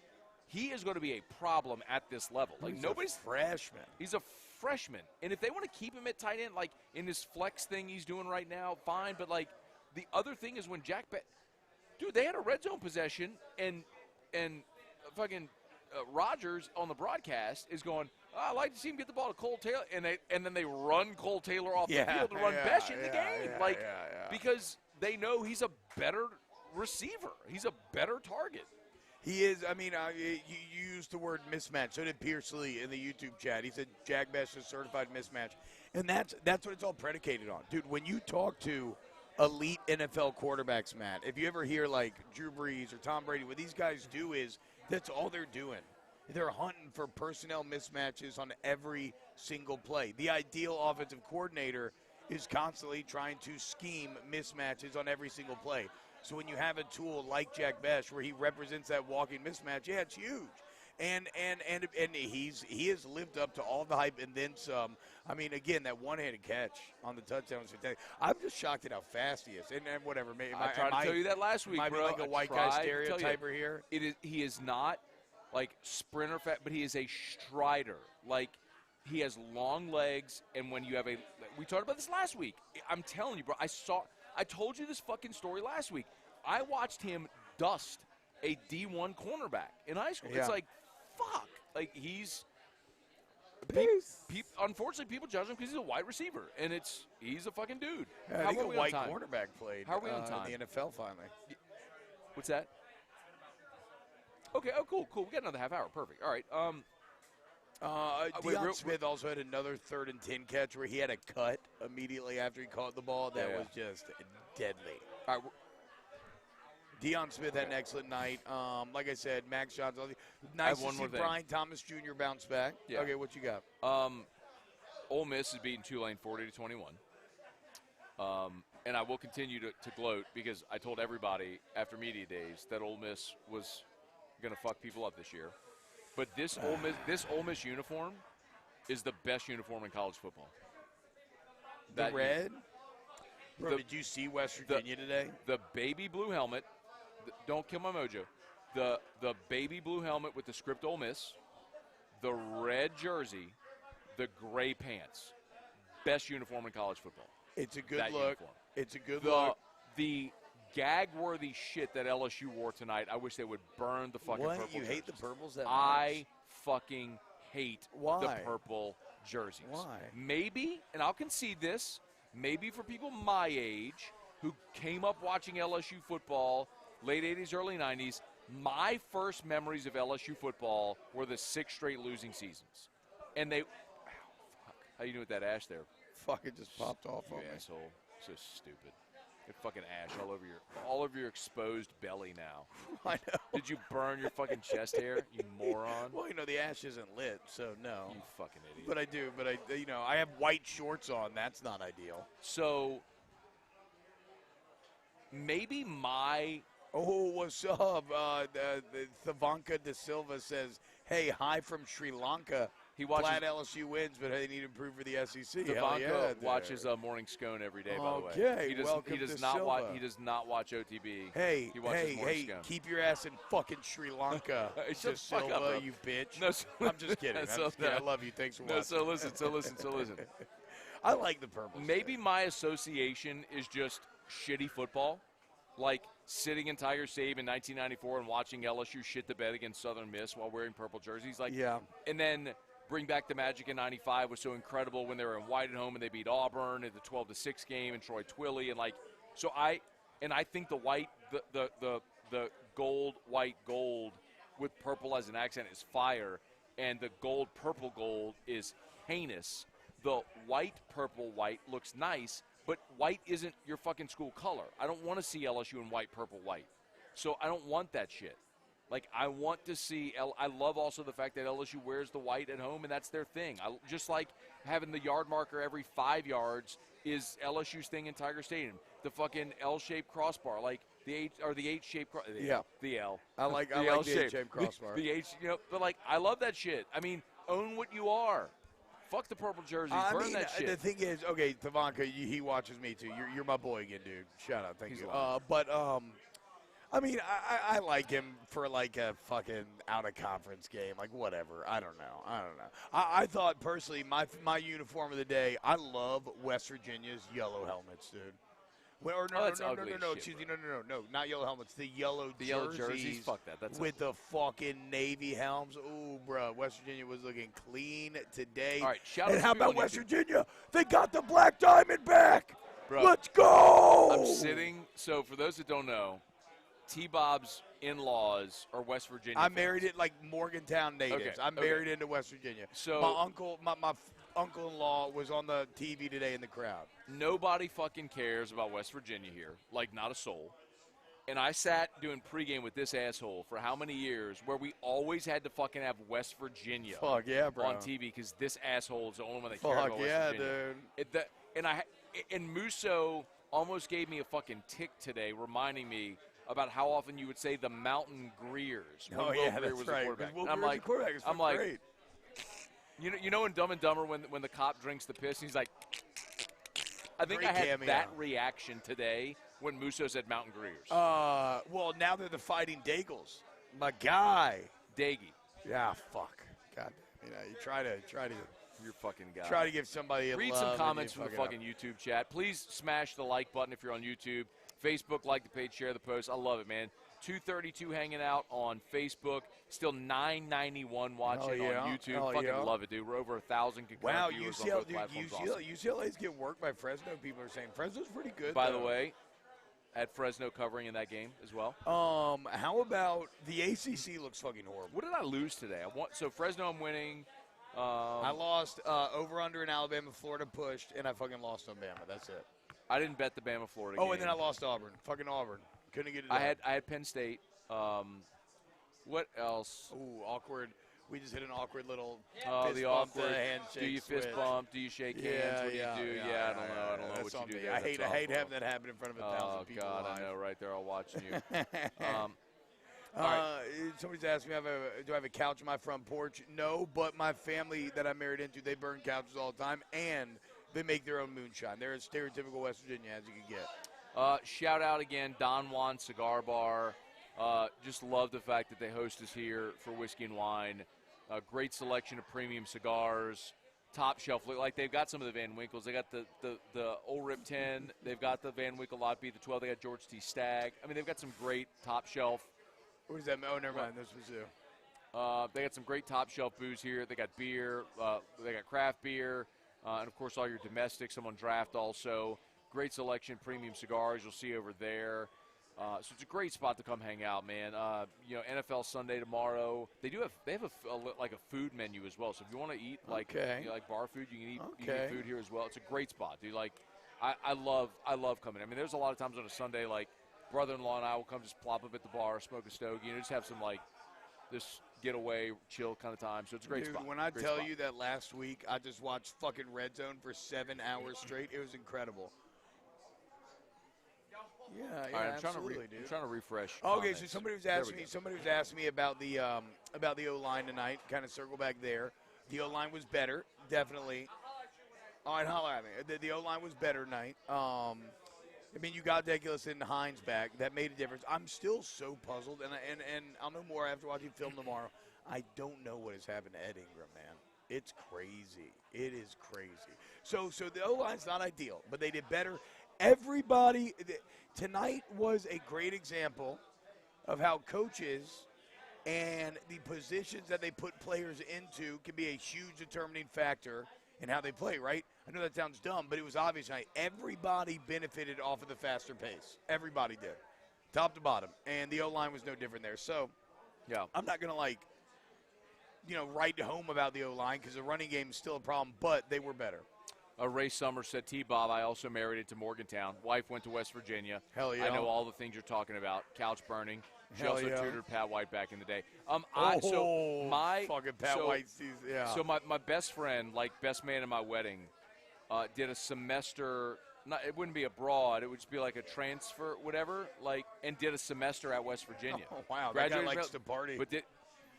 he is going to be a problem at this level. Like he's nobody's a freshman. He's a freshman, and if they want to keep him at tight end, like in this flex thing he's doing right now, fine. But like the other thing is when dude, they had a red zone possession, and fucking Rogers on the broadcast is going, I like to see him get the ball to Cole Taylor, and then they run Cole Taylor off the field to run Besh in the game, because they know he's a better receiver. He's a better target. He is. I mean, you used the word mismatch. So did Pierce Lee in the YouTube chat. He said Jack Besh is certified mismatch, and that's what it's all predicated on, dude. When you talk to elite NFL quarterbacks, Matt, if you ever hear like Drew Brees or Tom Brady, what these guys do is that's all they're doing. They're hunting for personnel mismatches on every single play. The ideal offensive coordinator is constantly trying to scheme mismatches on every single play. So when you have a tool like Jack Besh where he represents that walking mismatch, yeah, it's huge. And he has lived up to all the hype and then some. I mean, again, that one-handed catch on the touchdown was fantastic. I'm just shocked at how fast he is. And whatever. I tried to tell you that last week, bro. Like a white guy stereotyper here? He is not like sprinter fat, but he is a strider. Like he has long legs, and when you have we talked about this last week. I'm telling you, bro. I told you this fucking story last week. I watched him dust a D1 cornerback in high school. Yeah. It's like, fuck. Like, he's unfortunately, people judge him because he's a wide receiver, and he's a fucking dude. Yeah, I think a white cornerback played How are we on time? In the NFL finally. What's that? Okay, cool. We got another half hour. Perfect. All right. Deion Smith also had another 3rd and 10 catch where he had a cut immediately after he caught the ball that was just deadly. All right. Deion Smith had an excellent night. Like I said, Max Johnson. Nice to see Brian Thomas Jr. bounce back. Yeah. Okay, what you got? Ole Miss is beating Tulane 40-21. And I will continue to gloat because I told everybody after media days that Ole Miss was going to fuck people up this year. But this Ole Miss uniform is the best uniform in college football. The red? Bro, did you see West Virginia today? The baby blue helmet. Don't kill my mojo. The baby blue helmet with the script Ole Miss. The red jersey. The gray pants. Best uniform in college football. It's a good look. Uniform. It's a good look. The gag-worthy shit that LSU wore tonight, I wish they would burn the fucking purple jerseys. You hate the purples that much? I fucking hate Why? the purple jerseys. Why? Maybe, and I'll concede this, maybe for people my age who came up watching LSU football, late 80s, early 90s, my first memories of LSU football were the 6 straight losing seasons. And they – fuck. How you doing with that ash there? Fuck, it just popped off on me. Asshole. So stupid. Get fucking ash all over your exposed belly now. I know. Did you burn your fucking chest hair, you moron? Well, the ash isn't lit, so no. You fucking idiot. But I do. But I have white shorts on. That's not ideal. So maybe my. Oh, what's up? Thavanka De Silva says, "Hey, hi from Sri Lanka. Glad LSU wins, but they need to improve for the SEC." Thavanka watches Morning Scone every day. By the way, he does not watch. He does not watch OTB. Hey, he watches Morning Scone. Keep your ass in fucking Sri Lanka, De Silva, you bitch. No, I'm just kidding. I love you. Thanks for watching. So listen. I like the purple. Maybe my association is just shitty football, like sitting in Tiger Stadium in 1994 and watching LSU shit the bed against Southern Miss while wearing purple jerseys. Like, yeah. And then bring back the magic in '95 was so incredible when they were in white at home and they beat Auburn at the 12-6 game and Troy Twilley and I think the white the gold white gold with purple as an accent is fire, and the gold purple gold is heinous. The white purple white looks nice, but white isn't your fucking school color. I don't want to see LSU in white purple white, so I don't want that shit. Like, I want to see I love also the fact that LSU wears the white at home, and that's their thing. Just like having the yard marker every 5 yards is LSU's thing in Tiger Stadium. The fucking L-shaped crossbar, like the H-shaped crossbar. Yeah. The L. I like the H-shaped crossbar. The H, but like, I love that shit. I mean, own what you are. Fuck the purple jerseys. Burn that shit. The thing is, okay, Tavanka, he watches me too. You're my boy again, dude. Shout out, thank you. I mean, I like him for like a fucking out-of-conference game. Like, whatever. I don't know. I thought, personally, my uniform of the day, I love West Virginia's yellow helmets, dude. No, excuse me, no, not yellow helmets. The yellow jerseys. Fuck that. That's with the fucking Navy helms. Ooh, bro, West Virginia was looking clean today. All right, shout out. And how about West Virginia? They got the black diamond back. Bro, let's go. I'm sitting. So for those that don't know, T-Bob's in-laws are West Virginia. I married it like Morgantown natives. Okay, I'm married into West Virginia. So my uncle-in-law was on the TV today in the crowd. Nobody fucking cares about West Virginia here, like not a soul. And I sat doing pregame with this asshole for how many years where we always had to fucking have West Virginia Fuck yeah, bro. on TV because this asshole is the only one that cares about West Virginia. Dude. And Musso almost gave me a fucking tick today reminding me about how often you would say the Mountain Greers when Will Greer was the quarterback. Will Greer's the quarterback. I'm like, great. You know in Dumb and Dumber when the cop drinks the piss and he's like, I think I had that reaction today when Musso said Mountain Greers. Well, now they're the Fighting Daigles. My guy. Daggy. Yeah, fuck. God, you try to. You're fucking guy. Try to give somebody a Read love some comments from the fucking fucking YouTube chat. Please smash the like button if you're on YouTube. Facebook, like the page, share the post. I love it, man. 232 hanging out on Facebook. Still 991 watching on YouTube. Fucking love it, dude. We're over 1,000 concurrent viewers on both platforms. Awesome. UCLA's getting worked by Fresno. People are saying Fresno's pretty good. By the way, at Fresno covering in that game as well. How about the ACC looks fucking horrible. What did I lose today? So Fresno, I'm winning. I lost over-under in Alabama. Florida pushed, and I fucking lost on Bama. That's it. I didn't bet the Bama-Florida game. Oh, and then I lost Auburn. Fucking Auburn. Couldn't get it done. I had Penn State. What else? Ooh, awkward. We just hit an awkward little fist bump, handshake. Do you fist bump? Do you shake hands? What do you do? I don't know what you do there. I hate having that happen in front of 1,000 people. Oh, God, I know, right there all watching you. Somebody's asked me, do I have a couch on my front porch? No, but my family that I'm married into, they burn couches all the time, and they make their own moonshine. They're as stereotypical West Virginia as you can get. Shout out again, Juan Cigar Bar. Just love the fact that they host us here for whiskey and wine. Great selection of premium cigars. Top shelf. Like they've got some of the Van Winkles. They got the Old Rip 10. They've got the Van Winkle Lot B, the 12. They got George T. Stagg. I mean, they've got some great top shelf. What is that? Oh, never mind. This was you. They got some great top shelf booze here. They got beer. They got craft beer. And, of course, all your domestics. Some on draft also. Great selection, premium cigars you'll see over there. So it's a great spot to come hang out, man. NFL Sunday tomorrow. They have a food menu as well. So if you want to eat like bar food, you can eat food here as well. It's a great spot, dude. Like I love coming. I mean, there's a lot of times on a Sunday, like brother-in-law and I will come just plop up at the bar, smoke a stogie, just have some like this getaway, chill kind of time. So it's a great spot. When I tell you that last week I just watched fucking Red Zone for 7 hours straight, it was incredible. Yeah, all right, absolutely, I'm trying to refresh. Okay, so somebody was asking me about the O-line tonight. Kind of circle back there. The O-line was better, definitely. All right, holler at me. The O-line was better tonight. I mean, you got Deculus and Hines back. That made a difference. I'm still so puzzled, and I'll know more after watching film tomorrow. I don't know what has happened to Ed Ingram, man. It's crazy. It is crazy. So the O-line's not ideal, but they did better. Everybody tonight was a great example of how coaches And the positions that they put players into can be a huge determining factor in how they play, right? I know that sounds dumb, but it was obvious tonight. Everybody benefited off of the faster pace. Everybody did, top to bottom. And the O-line was no different there. So Yeah. I'm not going to, write home about the O-line because the running game is still a problem, but they were better. Ray Summers said, T-Bob, I also married into Morgantown. Wife went to West Virginia. Hell yeah. I know all the things you're talking about. Couch burning. She Hell also yeah. tutored Pat White back in the day. Fucking Pat White season, yeah. So my best friend, best man in my wedding, did a semester. It wouldn't be abroad. It would just be like a transfer, whatever. And did a semester at West Virginia. Oh wow, Graduated that guy likes to party. But did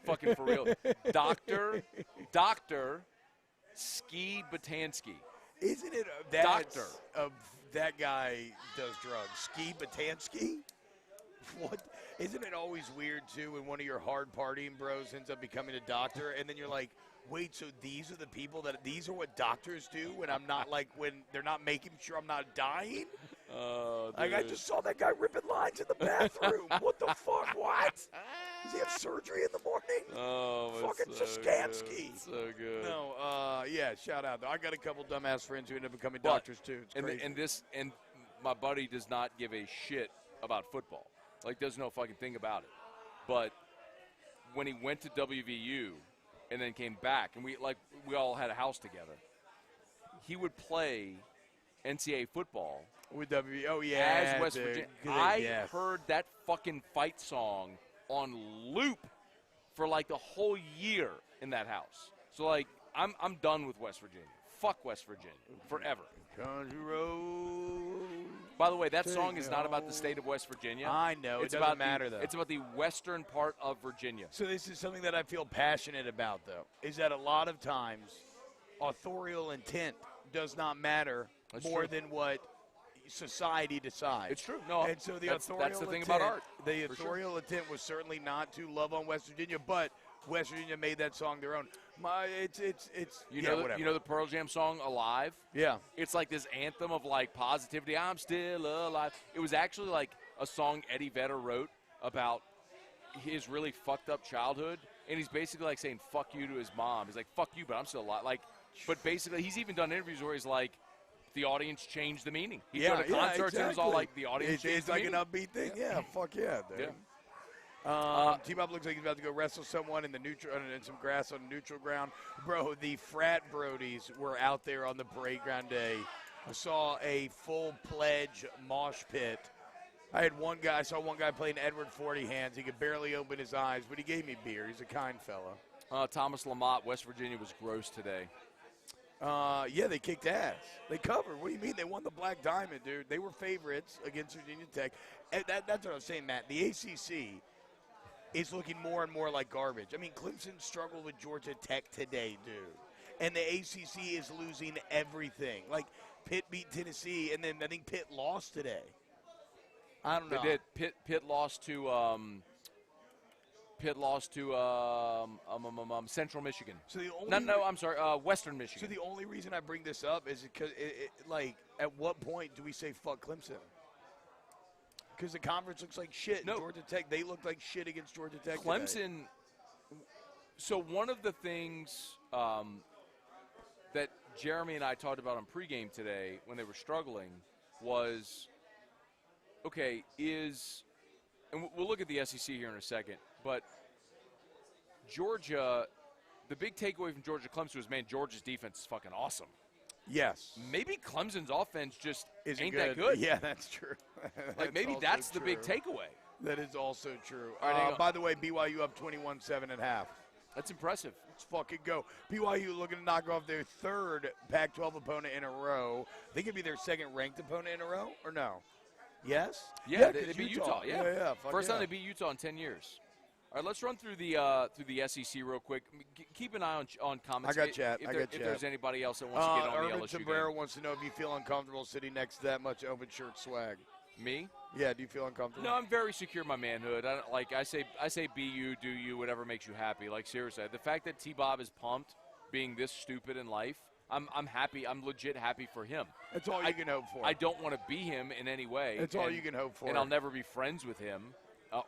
fucking for real. Doctor Ski Batansky. Isn't it Doctor? That guy does drugs. Ski Batansky? What? Isn't it always weird, too, when one of your hard partying bros ends up becoming a doctor, and then you're like, wait, so these are the people these are what doctors do when I'm not, when they're not making sure I'm not dying? Oh, I just saw that guy ripping lines in the bathroom. What the fuck? What? Does he have surgery in the morning? Oh, fucking so Szymanski. So good. No, yeah, shout out. I got a couple dumbass friends who end up becoming doctors, too. It's crazy. And my buddy does not give a shit about football. Does no fucking thing about it. But when he went to WVU and then came back, and we all had a house together, he would play NCAA football with WVU. Oh yeah, as West Virginia. I heard that fucking fight song on loop for the whole year in that house. So I'm done with West Virginia. Fuck West Virginia forever. Country road. By the way, that song is not about the state of West Virginia. I know. It doesn't matter, though. It's about the western part of Virginia. So this is something that I feel passionate about, though, is that a lot of times authorial intent does not matter more than what society decides. It's true. No, and so that's the thing about art. The authorial intent was certainly not to love on West Virginia, but West Virginia made that song their own. You know the Pearl Jam song "Alive"? Yeah. It's this anthem of positivity. I'm still alive. It was actually a song Eddie Vedder wrote about his really fucked up childhood, and he's basically saying "fuck you" to his mom. He's like, "Fuck you," but I'm still alive. But basically, he's even done interviews where he's like, the audience changed the meaning. He did a concert and it was all the audience changed the meaning. It's an upbeat thing. Yeah, fuck yeah, dude. Yeah. T-Bob looks like he's about to go wrestle someone in some grass on neutral ground. Bro, the frat brodies were out there on the parade ground day. I saw a full pledge mosh pit. I saw one guy playing Edward 40 hands. He could barely open his eyes, but he gave me beer. He's a kind fella. Thomas Lamont, West Virginia was gross today. Yeah, they kicked ass. They covered. What do you mean? They won the Black Diamond, dude. They were favorites against Virginia Tech. And that's what I was saying, Matt. The ACC is looking more and more like garbage. I mean, Clemson struggled with Georgia Tech today, dude. And the ACC is losing everything. Pitt beat Tennessee, and then I think Pitt lost today. I don't know. They did. Pitt lost to Central Michigan. So the only I'm sorry, Western Michigan. So the only reason I bring this up is because, at what point do we say fuck Clemson? Because the conference looks like shit. No. Georgia Tech, they look like shit against Georgia Tech Clemson. Today. So one of the things that Jeremy and I talked about on pregame today when they were struggling was, and we'll look at the SEC here in a second, but Georgia, the big takeaway from Georgia-Clemson was, man, Georgia's defense is fucking awesome. Yes. Maybe Clemson's offense just ain't good. that good. Yeah, that's true. Maybe that's the big takeaway. That is also true. Right, by the way, BYU up 21-7 at half. That's impressive. Let's fucking go. BYU looking to knock off their third Pac-12 opponent in a row. I think it'd be their second-ranked opponent in a row, or no? Yes? Yeah, they beat Utah. Yeah. First time they beat Utah in 10 years. All right, let's run through the SEC real quick. Keep an eye on comments. I got chat. If there's anybody else that wants to get on the LSU Urban Sombrero wants to know if you feel uncomfortable sitting next to that much open shirt swag. Me? Yeah, do you feel uncomfortable? No, I'm very secure in my manhood. I say be you, do you, whatever makes you happy. Seriously, the fact that T-Bob is pumped being this stupid in life, I'm happy. I'm legit happy for him. That's all you can hope for. I don't want to be him in any way. That's all you can hope for. And I'll never be friends with him.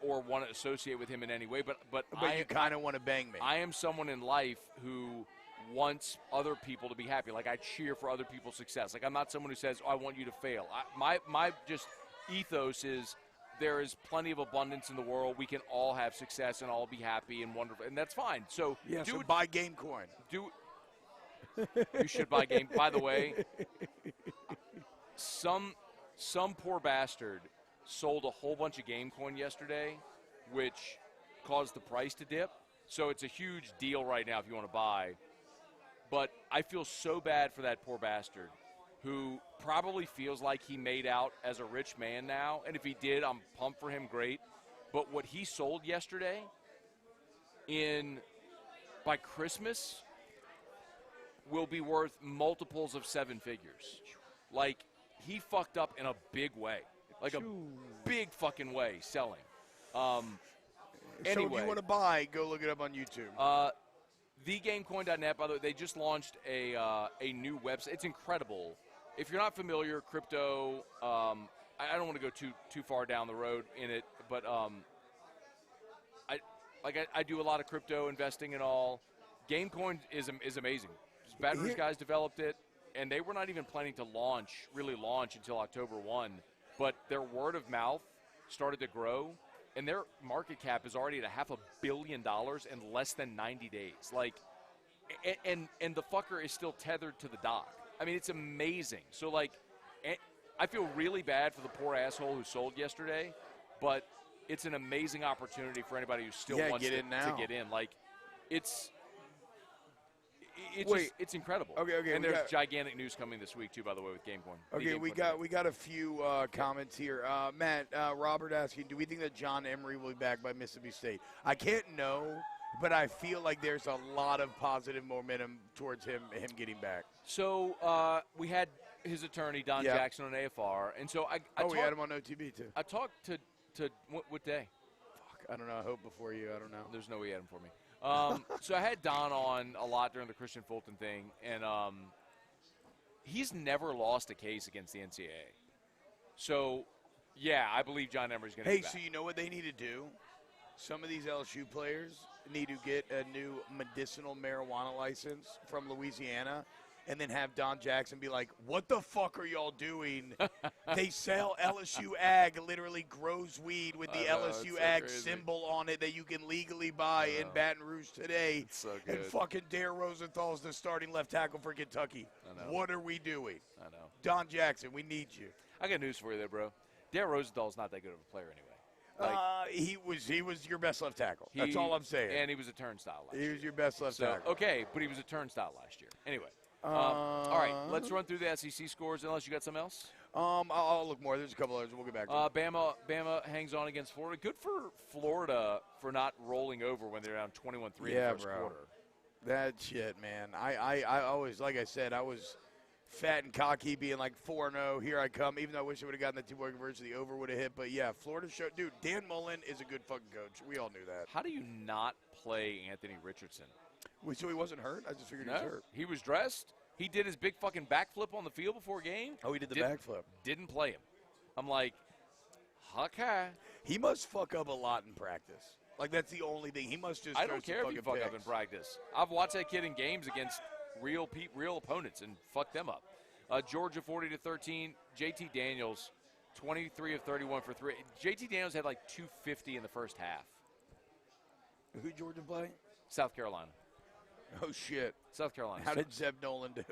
or want to associate with him in any way. But you kind of want to bang me. I am someone in life who wants other people to be happy. Like, I cheer for other people's success. Like, I'm not someone who says, I want you to fail. My just ethos is there is plenty of abundance in the world. We can all have success and all be happy and wonderful, and that's fine. So, buy GameCoin. You should buy Game. By the way, some poor bastard sold a whole bunch of GameCoin yesterday, which caused the price to dip. So it's a huge deal right now if you want to buy. But I feel so bad for that poor bastard who probably feels like he made out as a rich man now. And if he did, I'm pumped for him, great. But what he sold yesterday by Christmas will be worth multiples of 7 figures. Like, he fucked up in a big way. Like, a big fucking way selling. Anyway. So if you want to buy, go look it up on YouTube. TheGameCoin.net, by the way, they just launched a new website. It's incredible. If you're not familiar, crypto, I don't want to go too far down the road in it, but I do a lot of crypto investing and all. GameCoin is amazing. Baton Rouge guys developed it, and they were not even planning to really launch until October 1, but their word of mouth started to grow. And their market cap is already at $500 million in less than 90 days. Like, and the fucker is still tethered to the dock. I mean, it's amazing. So, like, I feel really bad for the poor asshole who sold yesterday, but it's an amazing opportunity for anybody who still wants to get in. Like, it's incredible. Okay. And there's gigantic news coming this week too, by the way, with GameCoin. Okay, we got a few comments here. Matt, Robert asking, do we think that John Emery will be back by Mississippi State? I can't know, but I feel like there's a lot of positive momentum towards him getting back. So we had his attorney Don Jackson on AFR, and so we had him on OTB too. I talked to what day? Fuck, I don't know. I hope before you. I don't know. There's no way he had him for me. So I had Don on a lot during the Christian Fulton thing, and he's never lost a case against the NCAA. So, yeah, I believe John Emery's going to be back. So you know what they need to do? Some of these LSU players need to get a new medicinal marijuana license from Louisiana and then have Don Jackson be like, what the fuck are y'all doing? They sell LSU Ag, literally grows weed with the LSU Ag symbol on it that you can legally buy in Baton Rouge today. It's so good. And fucking Dare Rosenthal's the starting left tackle for Kentucky. I know. What are we doing? I know. Don Jackson, we need you. I got news for you there, bro. Dare Rosenthal's not that good of a player anyway. He was your best left tackle. That's all I'm saying. And he was a turnstile last year. He was your best left tackle. Okay, but he was a turnstile last year. Anyway. All right, let's run through the SEC scores, unless you got something else. I'll look more. There's a couple others. We'll get back to it. Bama hangs on against Florida. Good for Florida for not rolling over when they're down 21-3 in the first quarter. That shit, man. I always, like I said, I was fat and cocky being like 4-0. Here I come. Even though I wish I would have gotten the two-point conversion, the over would have hit. But, yeah, Florida showed. Dude, Dan Mullen is a good fucking coach. We all knew that. How do you not play Anthony Richardson? So he wasn't hurt? I just figured he was hurt. He was dressed. He did his big fucking backflip on the field before game. Oh, he did the backflip. Didn't play him. I'm like, okay. He must fuck up a lot in practice. Like, that's the only thing. He must just I don't care if he fuck up in practice. I've watched that kid in games against real opponents and fuck them up. Georgia 40-13. JT Daniels 23 of 31 for 3. JT Daniels had like 250 in the first half. Who Georgia play? South Carolina. Oh, shit. South Carolina. How did Zeb Nolan do?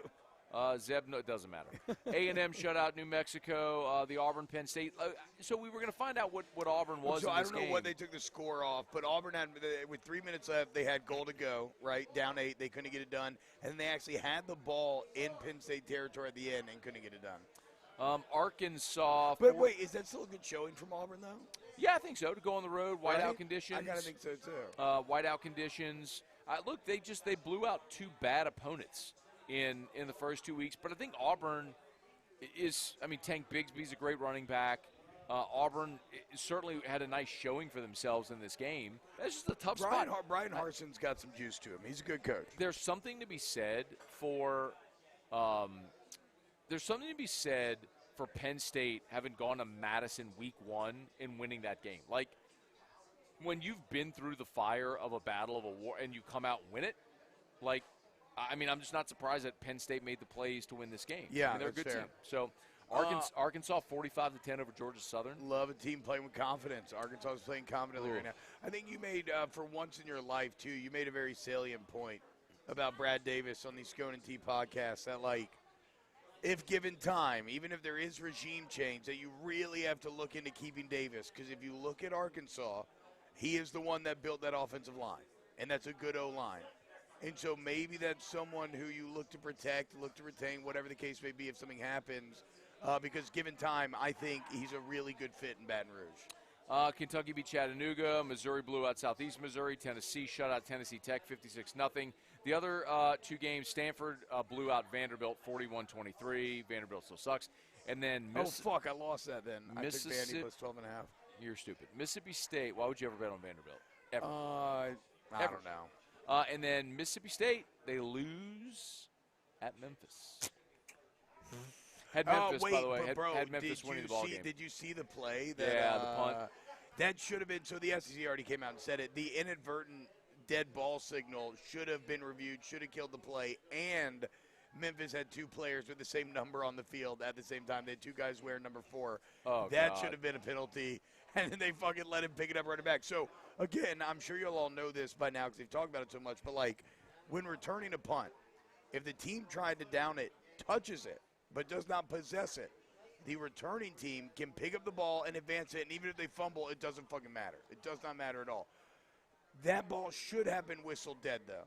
It doesn't matter. A&M shut out New Mexico, the Auburn Penn State. So we were going to find out what Auburn was in this game. I don't know what they took the score off, but Auburn had, with 3 minutes left, they had goal to go, right? Down 8. They couldn't get it done. And they actually had the ball in Penn State territory at the end and couldn't get it done. Arkansas. But wait, is that still a good showing from Auburn, though? Yeah, I think so. To go on the road, whiteout conditions. I gotta think so, too. Whiteout conditions. Look, they blew out 2 bad opponents in the first 2 weeks. But I think Auburn Tank Bigsby's a great running back. Auburn certainly had a nice showing for themselves in this game. That's just a tough spot. Brian Harson's got some juice to him. He's a good coach. There's something to be said for Penn State having gone to Madison week 1 and winning that game. Like, when you've been through the fire of a battle of a war and you come out and win it, like, I mean, I'm just not surprised that Penn State made the plays to win this game. Yeah, I mean, they're a good that's fair. team. So Arkansas 45-10 over Georgia Southern. Love a team playing with confidence. Arkansas is playing confidently right now. I think you made, for once in your life, too, you made a very salient point about Brad Davis on the Moscona and T-Bob podcast that, like, if given time, even if there is regime change, that you really have to look into keeping Davis. Because if you look at Arkansas, he is the one that built that offensive line, and that's a good O-line. And so maybe that's someone who you look to protect, look to retain, whatever the case may be if something happens. Because given time, I think he's a really good fit in Baton Rouge. Kentucky beat Chattanooga. Missouri blew out Southeast Missouri. Tennessee shut out Tennessee Tech 56-0. The other two games, Stanford blew out Vanderbilt 41-23. Vanderbilt still sucks. And then I lost that then. I took Mississippi Vandy plus 12.5. You're stupid. Mississippi State. Why would you ever bet on Vanderbilt? Ever. I don't know. And then Mississippi State, they lose at Memphis. Had Memphis, by the way. Had Memphis winning the ball game. Did you see the play? The punt. That should have been – so the SEC already came out and said it. The inadvertent dead ball signal should have been reviewed, should have killed the play, and Memphis had two players with the same number on the field at the same time. They had two guys wearing number 4. That should have been a penalty, and then they fucking let him pick it up running back. So, again, I'm sure you'll all know this by now because they've talked about it so much, but, like, when returning a punt, if the team tried to down it, touches it, but does not possess it, the returning team can pick up the ball and advance it, and even if they fumble, it doesn't fucking matter. It does not matter at all. That ball should have been whistled dead, though,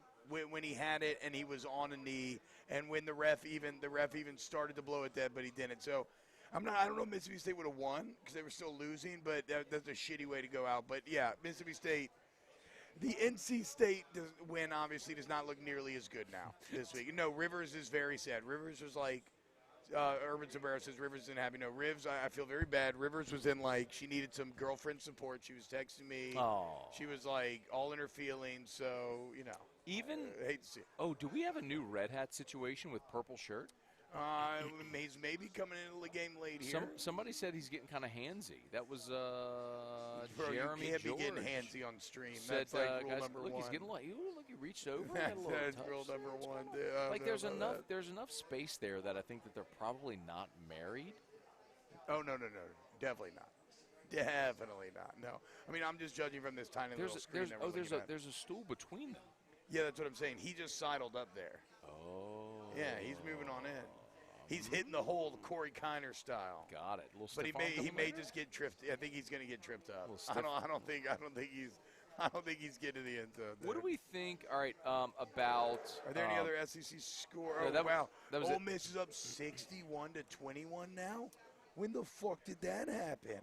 when he had it and he was on a knee, and when the ref even started to blow it dead, but he didn't. So I don't know if Mississippi State would have won because they were still losing, but that's a shitty way to go out. But, yeah, Mississippi State, the NC State win obviously does not look nearly as good now this week. No, Rivers is very sad. Rivers was like, Urban Sombrero says Rivers didn't have, Rivers, I feel very bad. Rivers was in, like, she needed some girlfriend support. She was texting me. Oh. She was, like, all in her feelings, so, Even, I hate to see it. Oh, do we have a new red hat situation with purple shirt? He's maybe coming into the game late here. Somebody said he's getting kind of handsy. That was Bro, Jeremy you can't George. be getting handsy on stream. Said, That's like rule guys, number look, 1. He's getting like, look, he reached over. That's touch. rule number 1. Like there's enough space there that I think that they're probably not married. Oh, no. Definitely not. Definitely not. No. I mean, I'm just judging from this tiny little screen. There's a stool between them. Yeah, that's what I'm saying. He just sidled up there. Oh. Yeah, he's moving on in. He's hitting the hole Corey Kiner style. Got it. But he may just get tripped. I think he's going to get tripped up. I don't think he's getting to the end zone. What do we think? All right, about. Are there any other SEC score? Wow. Ole Miss is up 61-21 now. When the fuck did that happen?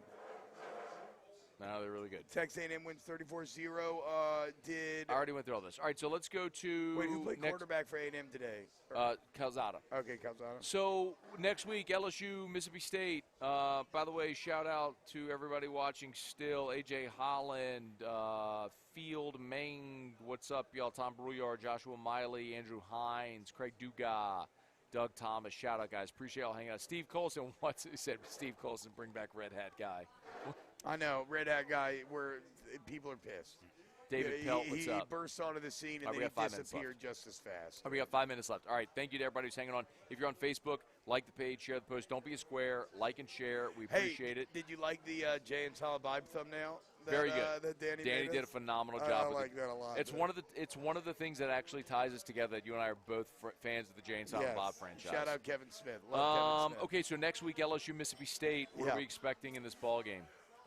No, they're really good. Texas A&M wins 34-0. I already went through all this. All right, so let's go to. Wait, who played quarterback for A&M today? Calzada. Okay, Calzada. So next week, LSU, Mississippi State. By the way, shout out to everybody watching still. AJ Holland, Field, Maine. What's up, y'all? Tom Brouillard, Joshua Miley, Andrew Hines, Craig Dugas, Doug Thomas. Shout out, guys. Appreciate y'all hanging out. Steve Colson. What's he said? Steve Colson, bring back Red Hat guy. I know, Red Hat guy, where people are pissed. David Pelt, what's up? He burst onto the scene and then he disappeared just as fast. We got 5 minutes left. All right, thank you to everybody who's hanging on. If you're on Facebook, like the page, share the post. Don't be a square. Like and share. We appreciate it. Did you like the Jay and Silent Vibe thumbnail? Very good. That Danny did a phenomenal job. I like that a lot. It's one of the things that actually ties us together. That you and I are both fans of the Jay and Silent Bob franchise. Shout out Kevin Smith. Love Kevin Smith. Okay, so next week LSU Mississippi State. What are we expecting in this ball game?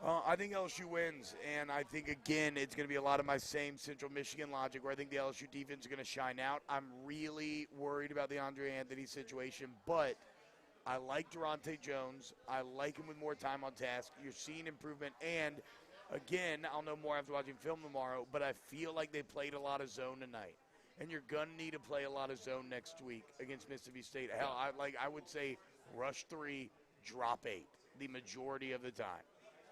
I think LSU wins, and I think, again, it's going to be a lot of my same Central Michigan logic where I think the LSU defense is going to shine out. I'm really worried about the Andre Anthony situation, but I like Durante Jones. I like him with more time on task. You're seeing improvement, and, again, I'll know more after watching film tomorrow, but I feel like they played a lot of zone tonight, and you're going to need to play a lot of zone next week against Mississippi State. Hell, I would say rush 3, drop 8 the majority of the time.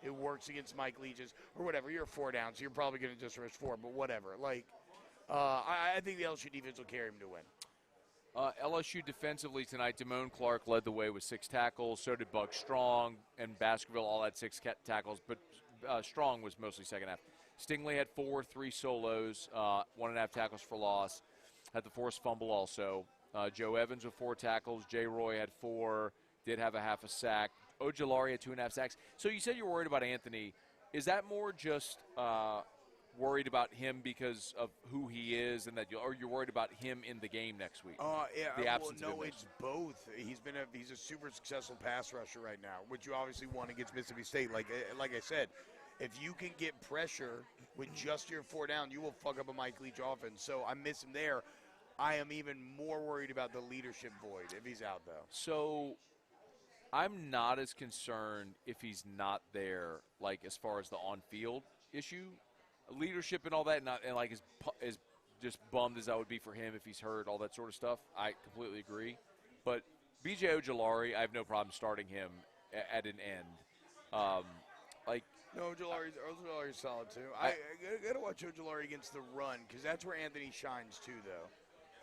It works against Mike Leach's or whatever. You're 4 down, so you're probably going to just rush 4, but whatever. I think the LSU defense will carry him to win. LSU defensively tonight, Damone Clark led the way with 6 tackles. So did Buck Strong, and Baskerville all had 6 tackles, but Strong was mostly second half. Stingley had 4, 3 solos, 1.5 tackles for loss. Had the forced fumble also. Joe Evans with 4 tackles. Jay Roy had 4, did have a half a sack. Ojulari had 2.5 sacks. So you said you're worried about Anthony. Is that more just worried about him because of who he is, and that or you're worried about him in the game next week? Yeah, the absence of him it's both. He's a super successful pass rusher right now, which you obviously want against Mississippi State. Like I said, if you can get pressure with just your 4 down, you will fuck up a Mike Leach offense. So I miss him there. I am even more worried about the leadership void if he's out, though. So I'm not as concerned if he's not there, like as far as the on-field issue. Leadership and all that, and like as just bummed as I would be for him if he's hurt, all that sort of stuff. I completely agree. But B.J. Ojulari, I have no problem starting him at an end. No, Ojulari's solid too. I gotta watch Ojulari against the run because that's where Anthony shines too, though.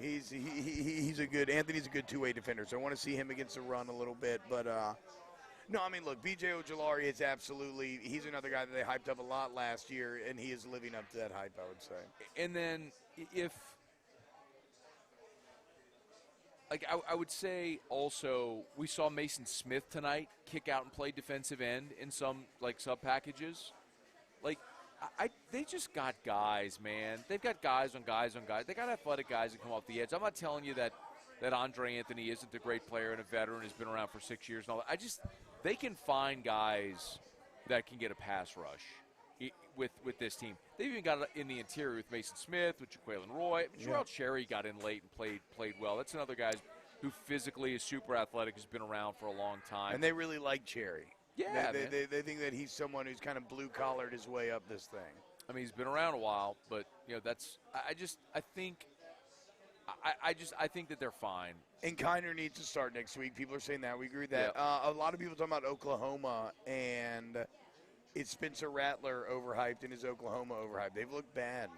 Anthony's a good 2-way defender, so I want to see him against the run a little bit, but. No, I mean, look, B.J. Ojulari is he's another guy that they hyped up a lot last year, and he is living up to that hype, I would say. And then I would say also we saw Mason Smith tonight kick out and play defensive end in some, sub packages. They just got guys, man. They've got guys on guys on guys. They got athletic guys that come off the edge. I'm not telling you that Andre Anthony isn't a great player and a veteran, has been around for 6 years and all that. They can find guys that can get a pass rush with this team. They've even got it in the interior with Mason Smith, with Jaquelin Roy. Jarrell Cherry got in late and played well. That's another guy who physically is super athletic, has been around for a long time. And they really like Cherry. Yeah, they think that he's someone who's kind of blue-collared his way up this thing. I mean, he's been around a while, but I think that they're fine. And Kiner needs to start next week. People are saying that. We agree with that. A lot of people talking about Oklahoma, and it's Spencer Rattler overhyped and is Oklahoma overhyped. They've looked bad,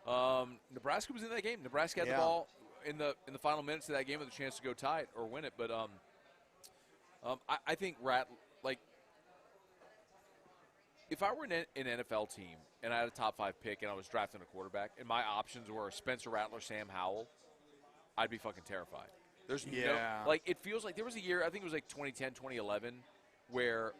man. Nebraska was in that game. Nebraska had the ball in the final minutes of that game with a chance to go tie it or win it. But I think if I were an NFL team and I had a top 5 pick and I was drafting a quarterback and my options were Spencer Rattler, Sam Howell, I'd be fucking terrified. There's it feels like there was a year, I think it was 2010, 2011, where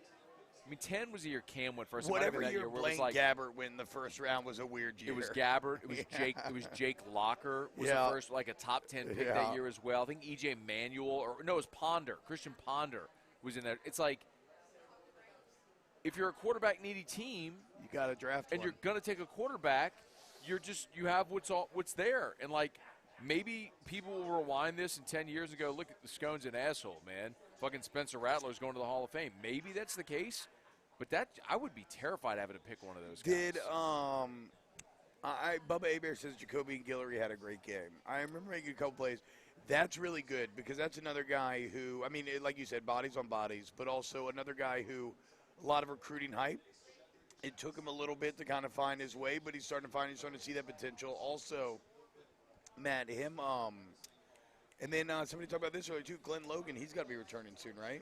10 was the year Cam went first. Whatever year Blaine Gabbert went in the first round was a weird year. It was Gabbert. It was Jake. It was Jake Locker was the first, a top 10 pick that year as well. I think E.J. Manuel, it was Ponder. Christian Ponder was in there. It's like, if you're a quarterback needy team, you got to draft and one. You're going to take a quarterback, you have what's there. And maybe people will rewind this in 10 years and go, look at the Scone's an asshole, man. Fucking Spencer Rattler's going to the Hall of Fame. Maybe that's the case, but I would be terrified having to pick one of those guys. Bubba Hebert says Jacoby and Guillory had a great game. I remember making a couple plays. That's really good because that's another guy who, like you said, bodies on bodies, but also another guy who a lot of recruiting hype. It took him a little bit to kind of find his way, but he's starting to see that potential. Also, Matt, and then somebody talked about this earlier too. Glenn Logan, he's got to be returning soon, right?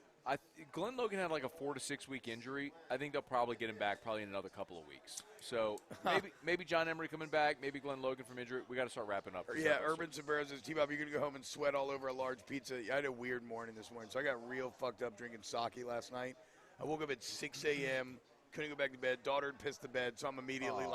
Glenn Logan had a 4 to 6 week injury. I think they'll probably get him back in another couple of weeks. So maybe John Emery coming back, maybe Glenn Logan from injury. We got to start wrapping up. Yeah, Urban Sabero says, T-Bob, you're going to go home and sweat all over a large pizza. I had a weird morning this morning, so I got real fucked up drinking sake last night. I woke up at 6 a.m., couldn't go back to bed. Daughter had pissed the bed, so I'm immediately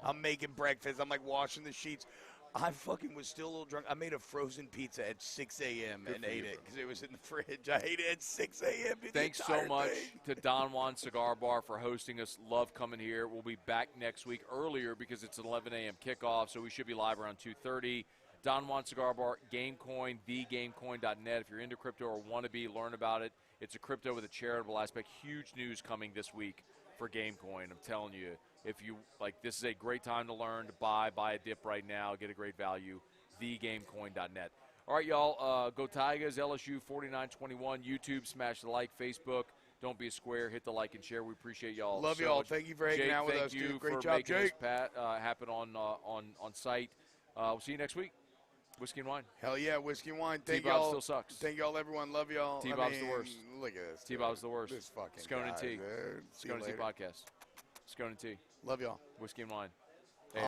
I'm making breakfast. I'm washing the sheets. I fucking was still a little drunk. I made a frozen pizza at 6 a.m. and ate it because it was in the fridge. I ate it at 6 a.m. Thanks so much to Don Juan Cigar Bar for hosting us. Love coming here. We'll be back next week earlier because it's an 11 a.m. kickoff, so we should be live around 2:30. Don Juan Cigar Bar, GameCoin, thegamecoin.net. If you're into crypto or want to learn about it. It's a crypto with a charitable aspect. Huge news coming this week for GameCoin. I'm telling you, if you this is a great time to learn, to buy a dip right now, get a great value. Thegamecoin.net. All right, y'all, go Tigers, LSU 49-21, YouTube, smash the like, Facebook, don't be a square, hit the like and share. We appreciate y'all. Love y'all. Thank you for hanging out with us, dude. Great job, Jake. Thank you for making this happen on site. We'll see you next week. Whiskey and wine. Hell yeah, whiskey and wine. Thank T-Bob y'all. Still sucks. Thank y'all, everyone. Love y'all. T-Bob's the worst. Look at this. T-Bob's the worst. This fucking Scone and guy, T. Dude. Scone and T podcast. Moscona and T. Love y'all. Whiskey and wine.